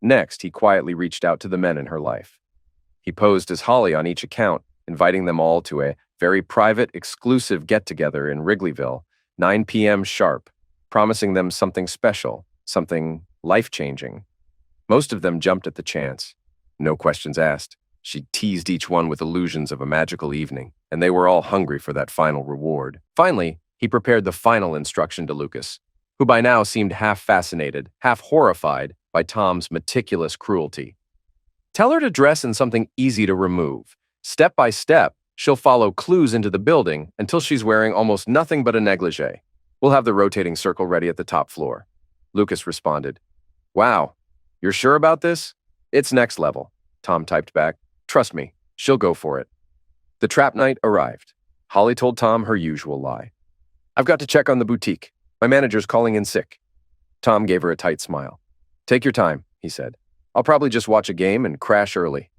Next, he quietly reached out to the men in her life. He posed as Holly on each account, inviting them all to a very private, exclusive get-together in Wrigleyville, 9 p.m. sharp, promising them something special, something life-changing. Most of them jumped at the chance. No questions asked. She teased each one with illusions of a magical evening, and they were all hungry for that final reward. Finally, he prepared the final instruction to Lucas, who by now seemed half fascinated, half horrified by Tom's meticulous cruelty. "Tell her to dress in something easy to remove. Step by step, she'll follow clues into the building until she's wearing almost nothing but a negligee. We'll have the rotating circle ready at the top floor." Lucas responded, "Wow, you're sure about this?" "It's next level," Tom typed back. "Trust me, she'll go for it." The trap night arrived. Holly told Tom her usual lie. "I've got to check on the boutique. My manager's calling in sick." Tom gave her a tight smile. "Take your time," he said. "I'll probably just watch a game and crash early."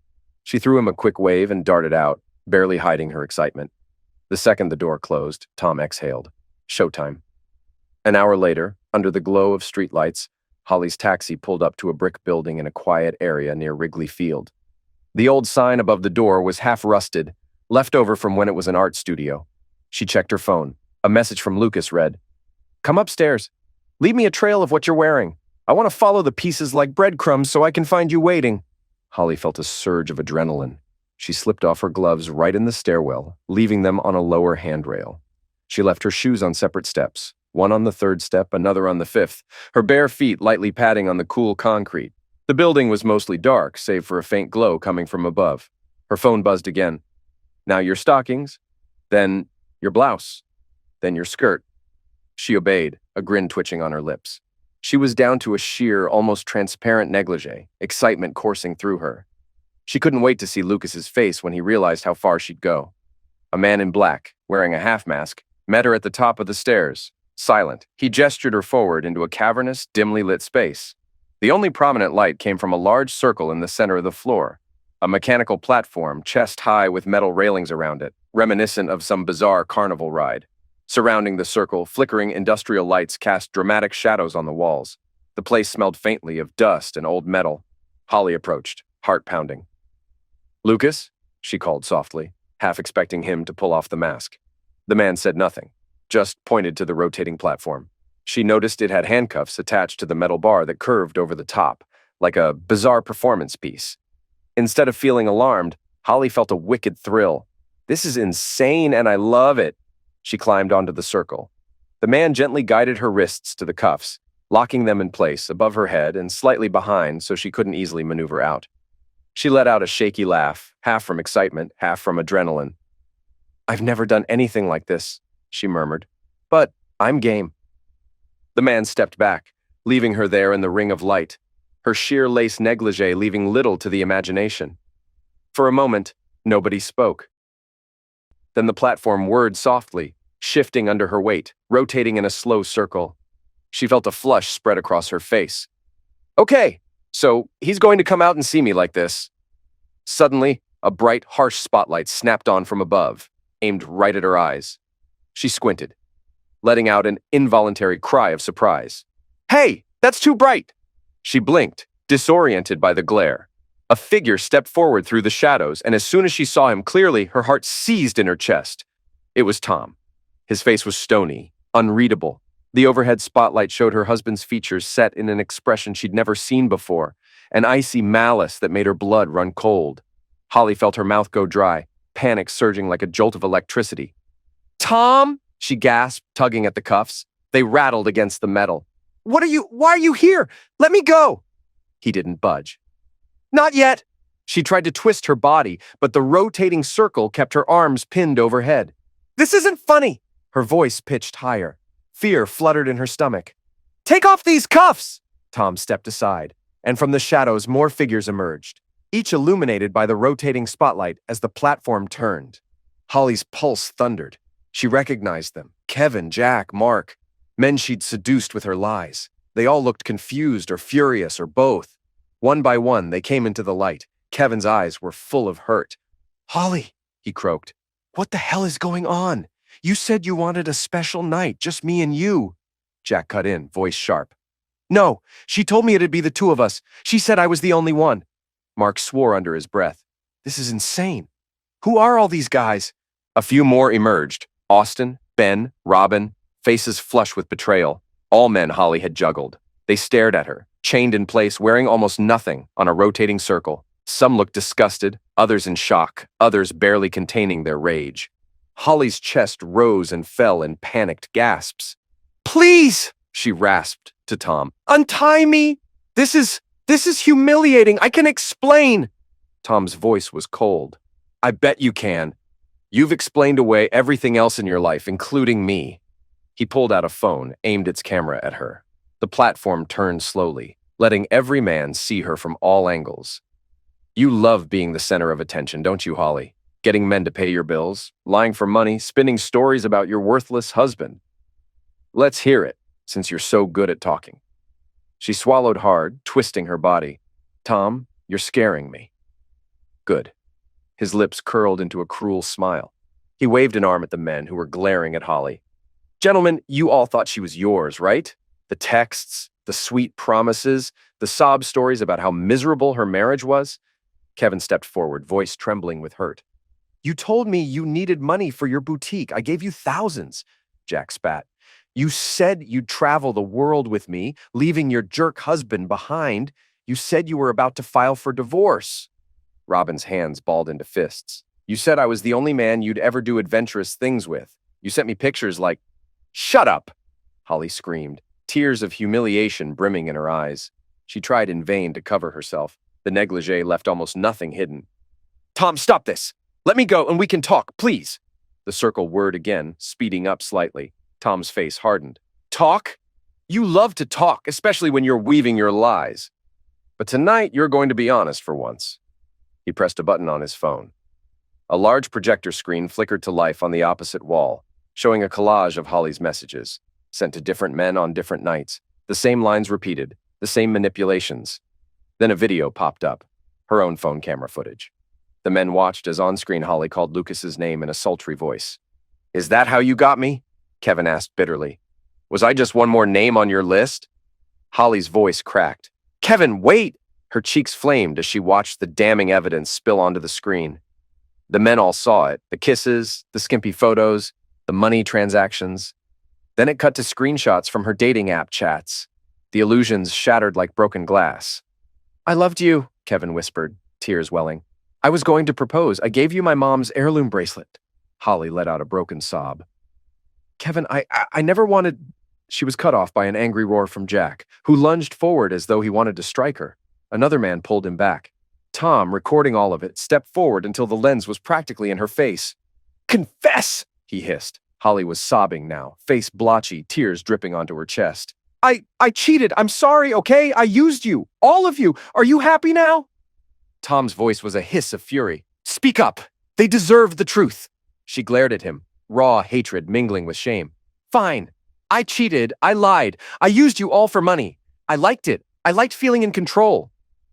She threw him a quick wave and darted out, barely hiding her excitement. The second the door closed, Tom exhaled. Showtime. An hour later, under the glow of streetlights, Holly's taxi pulled up to a brick building in a quiet area near Wrigley Field. The old sign above the door was half rusted, left over from when it was an art studio. She checked her phone. A message from Lucas read, "Come upstairs. Leave me a trail of what you're wearing. I want to follow the pieces like breadcrumbs so I can find you waiting." Holly felt a surge of adrenaline. She slipped off her gloves right in the stairwell, leaving them on a lower handrail. She left her shoes on separate steps, one on the third step, another on the fifth, her bare feet lightly padding on the cool concrete. The building was mostly dark, save for a faint glow coming from above. Her phone buzzed again. "Now your stockings, then your blouse, then your skirt." She obeyed, a grin twitching on her lips. She was down to a sheer, almost transparent negligee, excitement coursing through her. She couldn't wait to see Lucas's face when he realized how far she'd go. A man in black, wearing a half mask, met her at the top of the stairs. Silent, he gestured her forward into a cavernous, dimly lit space. The only prominent light came from a large circle in the center of the floor, a mechanical platform chest high with metal railings around it, reminiscent of some bizarre carnival ride. Surrounding the circle, flickering industrial lights cast dramatic shadows on the walls. The place smelled faintly of dust and old metal. Holly approached, heart pounding. "Lucas?" she called softly, half expecting him to pull off the mask. The man said nothing, just pointed to the rotating platform. She noticed it had handcuffs attached to the metal bar that curved over the top, like a bizarre performance piece. Instead of feeling alarmed, Holly felt a wicked thrill. "This is insane and I love it." She climbed onto the circle. The man gently guided her wrists to the cuffs, locking them in place above her head and slightly behind so she couldn't easily maneuver out. She let out a shaky laugh, half from excitement, half from adrenaline. "I've never done anything like this," she murmured, "but I'm game." The man stepped back, leaving her there in the ring of light, her sheer lace negligee leaving little to the imagination. For a moment, nobody spoke. Then the platform whirred softly, shifting under her weight, rotating in a slow circle. She felt a flush spread across her face. "Okay, so he's going to come out and see me like this." Suddenly, A bright, harsh spotlight snapped on from above, aimed right at her eyes. She squinted, letting out an involuntary cry of surprise. "Hey, that's too bright!" She blinked, disoriented by the glare. A figure stepped forward through the shadows, and as soon as she saw him clearly, her heart seized in her chest. It was Tom. His face was stony, unreadable. The overhead spotlight showed her husband's features set in an expression she'd never seen before, an icy malice that made her blood run cold. Holly felt her mouth go dry, panic surging like a jolt of electricity. "Tom!" she gasped, tugging at the cuffs. They rattled against the metal. Why are you here? Let me go!" He didn't budge. "Not yet!" She tried to twist her body, but the rotating circle kept her arms pinned overhead. "This isn't funny!" Her voice pitched higher. Fear fluttered in her stomach. "Take off these cuffs!" Tom stepped aside, and from the shadows more figures emerged, each illuminated by the rotating spotlight as the platform turned. Holly's pulse thundered. She recognized them. Kevin, Jack, Mark. Men she'd seduced with her lies. They all looked confused or furious or both. One by one, they came into the light. Kevin's eyes were full of hurt. "Holly," he croaked, "what the hell is going on? You said you wanted a special night, just me and you." Jack cut in, voice sharp. "No, she told me it'd be the two of us. She said I was the only one." Mark swore under his breath. "This is insane. Who are all these guys?" A few more emerged. Austin, Ben, Robin, faces flush with betrayal. All men Holly had juggled. They stared at her, chained in place, wearing almost nothing, on a rotating circle. Some looked disgusted, others in shock, others barely containing their rage. Holly's chest rose and fell in panicked gasps. "Please," she rasped to Tom, "untie me! This is humiliating. I can explain." Tom's voice was cold. "I bet you can. You've explained away everything else in your life, including me." He pulled out a phone, aimed its camera at her. The platform turned slowly, letting every man see her from all angles. "You love being the center of attention, don't you, Holly? Getting men to pay your bills, lying for money, spinning stories about your worthless husband. Let's hear it, since you're so good at talking." She swallowed hard, twisting her body. "Tom, you're scaring me." "Good." His lips curled into a cruel smile. He waved an arm at the men who were glaring at Holly. "Gentlemen, you all thought she was yours, right? The texts, the sweet promises, the sob stories about how miserable her marriage was." Kevin stepped forward, voice trembling with hurt. "You told me you needed money for your boutique. I gave you thousands." Jack spat. "You said you'd travel the world with me, leaving your jerk husband behind. You said you were about to file for divorce." Robin's hands balled into fists. "You said I was the only man you'd ever do adventurous things with. You sent me pictures like—" "Shut up!" Holly screamed, tears of humiliation brimming in her eyes. She tried in vain to cover herself. The negligee left almost nothing hidden. "Tom, stop this! Let me go and we can talk, please!" The circle whirred again, speeding up slightly. Tom's face hardened. "Talk? You love to talk, especially when you're weaving your lies. But tonight you're going to be honest for once." He pressed a button on his phone. A large projector screen flickered to life on the opposite wall, showing a collage of Holly's messages, sent to different men on different nights. The same lines repeated, the same manipulations. Then a video popped up, her own phone camera footage. The men watched as on-screen Holly called Lucas's name in a sultry voice. "Is that how you got me?" Kevin asked bitterly. "Was I just one more name on your list?" Holly's voice cracked. "Kevin, wait!" Her cheeks flamed as she watched the damning evidence spill onto the screen. The men all saw it, the kisses, the skimpy photos, the money transactions. Then it cut to screenshots from her dating app chats. The illusions shattered like broken glass. "I loved you," Kevin whispered, tears welling. "I was going to propose. I gave you my mom's heirloom bracelet." Holly let out a broken sob. "Kevin, I never wanted—" She was cut off by an angry roar from Jack, who lunged forward as though he wanted to strike her. Another man pulled him back. Tom, recording all of it, stepped forward until the lens was practically in her face. "Confess!" he hissed. Holly was sobbing now, face blotchy, tears dripping onto her chest. I cheated. I'm sorry, okay? I used you. All of you. Are you happy now?" Tom's voice was a hiss of fury. "Speak up. They deserve the truth." She glared at him, raw hatred mingling with shame. "Fine. I cheated. I lied. I used you all for money. I liked it. I liked feeling in control."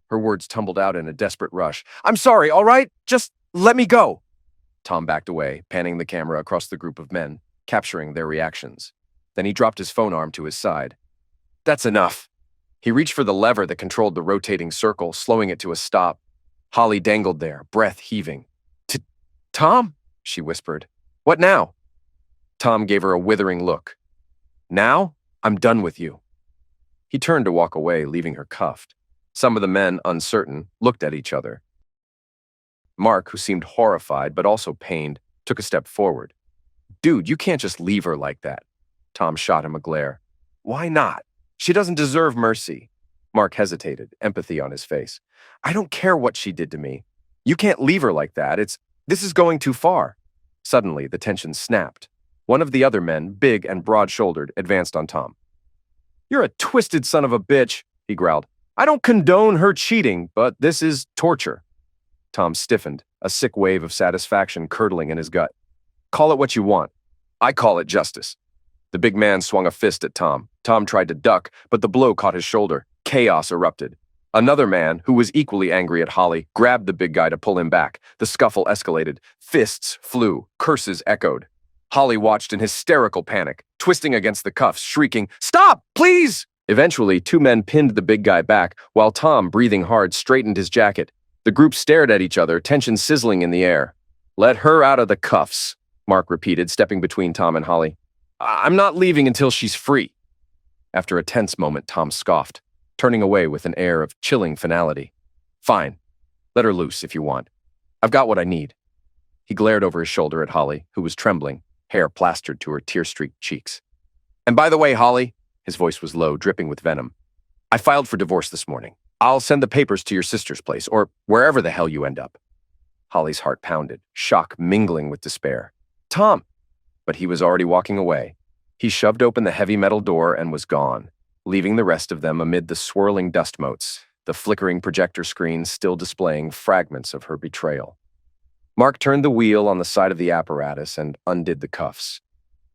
Her words tumbled out in a desperate rush. "I'm sorry, all right? Just let me go." Tom backed away, panning the camera across the group of men, capturing their reactions. Then he dropped his phone arm to his side. "That's enough." He reached for the lever that controlled the rotating circle, slowing it to a stop. Holly dangled there, breath heaving. "Tom?" she whispered. "What now?" Tom gave her a withering look. "Now, I'm done with you." He turned to walk away, leaving her cuffed. Some of the men, uncertain, looked at each other. Mark, who seemed horrified but also pained, took a step forward. "Dude, you can't just leave her like that." Tom shot him a glare. "Why not? She doesn't deserve mercy." Mark hesitated, empathy on his face. "I don't care what she did to me. You can't leave her like that. This is going too far." Suddenly, the tension snapped. One of the other men, big and broad-shouldered, advanced on Tom. "You're a twisted son of a bitch," he growled. "I don't condone her cheating, but this is torture." Tom stiffened, a sick wave of satisfaction curdling in his gut. "Call it what you want. I call it justice." The big man swung a fist at Tom. Tom tried to duck, but the blow caught his shoulder. Chaos erupted. Another man, who was equally angry at Holly, grabbed the big guy to pull him back. The scuffle escalated. Fists flew. Curses echoed. Holly watched in hysterical panic, twisting against the cuffs, shrieking, "Stop, please!" Eventually, two men pinned the big guy back, while Tom, breathing hard, straightened his jacket. The group stared at each other, tension sizzling in the air. "Let her out of the cuffs," Mark repeated, stepping between Tom and Holly. "I'm not leaving until she's free." After a tense moment, Tom scoffed, turning away with an air of chilling finality. "Fine. Let her loose if you want. I've got what I need." He glared over his shoulder at Holly, who was trembling, hair plastered to her tear-streaked cheeks. "And by the way, Holly," his voice was low, dripping with venom, "I filed for divorce this morning. I'll send the papers to your sister's place, or wherever the hell you end up." Holly's heart pounded, shock mingling with despair. "Tom!" But he was already walking away. He shoved open the heavy metal door and was gone, leaving the rest of them amid the swirling dust motes, the flickering projector screen still displaying fragments of her betrayal. Mark turned the wheel on the side of the apparatus and undid the cuffs.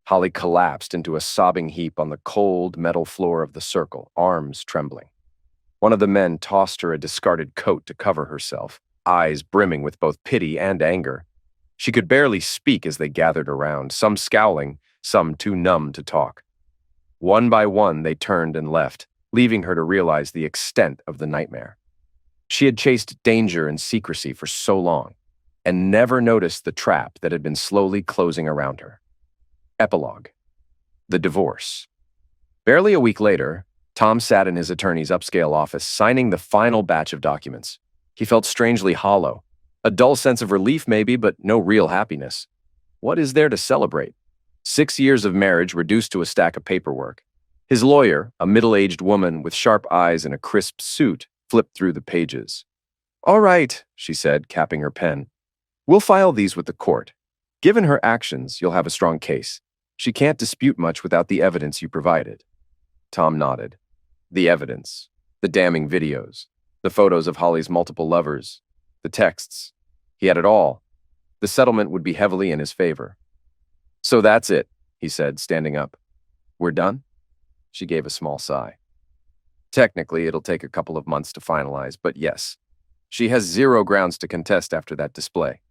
Holly collapsed into a sobbing heap on the cold metal floor of the circle, arms trembling. One of the men tossed her a discarded coat to cover herself, eyes brimming with both pity and anger. She could barely speak as they gathered around, some scowling, some too numb to talk. One by one, they turned and left, leaving her to realize the extent of the nightmare. She had chased danger and secrecy for so long, and never noticed the trap that had been slowly closing around her. Epilogue. The divorce. Barely a week later, Tom sat in his attorney's upscale office, signing the final batch of documents. He felt strangely hollow. A dull sense of relief maybe, but no real happiness. What is there to celebrate? 6 years of marriage reduced to a stack of paperwork. His lawyer, a middle-aged woman with sharp eyes and a crisp suit, flipped through the pages. "All right," she said, capping her pen. "We'll file these with the court. Given her actions, you'll have a strong case. She can't dispute much without the evidence you provided." Tom nodded. The evidence. The damning videos. The photos of Holly's multiple lovers. The texts. He had it all. The settlement would be heavily in his favor. "So that's it," he said, standing up. "We're done?" She gave a small sigh. "Technically, it'll take a couple of months to finalize, but yes. She has zero grounds to contest after that display."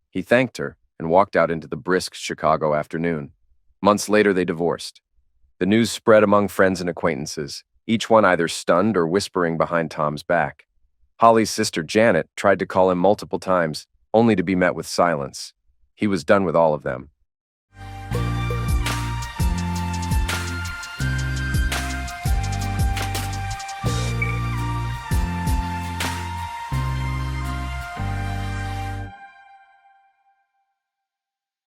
He thanked her and walked out into the brisk Chicago afternoon. Months later, they divorced. The news spread among friends and acquaintances, each one either stunned or whispering behind Tom's back. Holly's sister Janet tried to call him multiple times, only to be met with silence. He was done with all of them.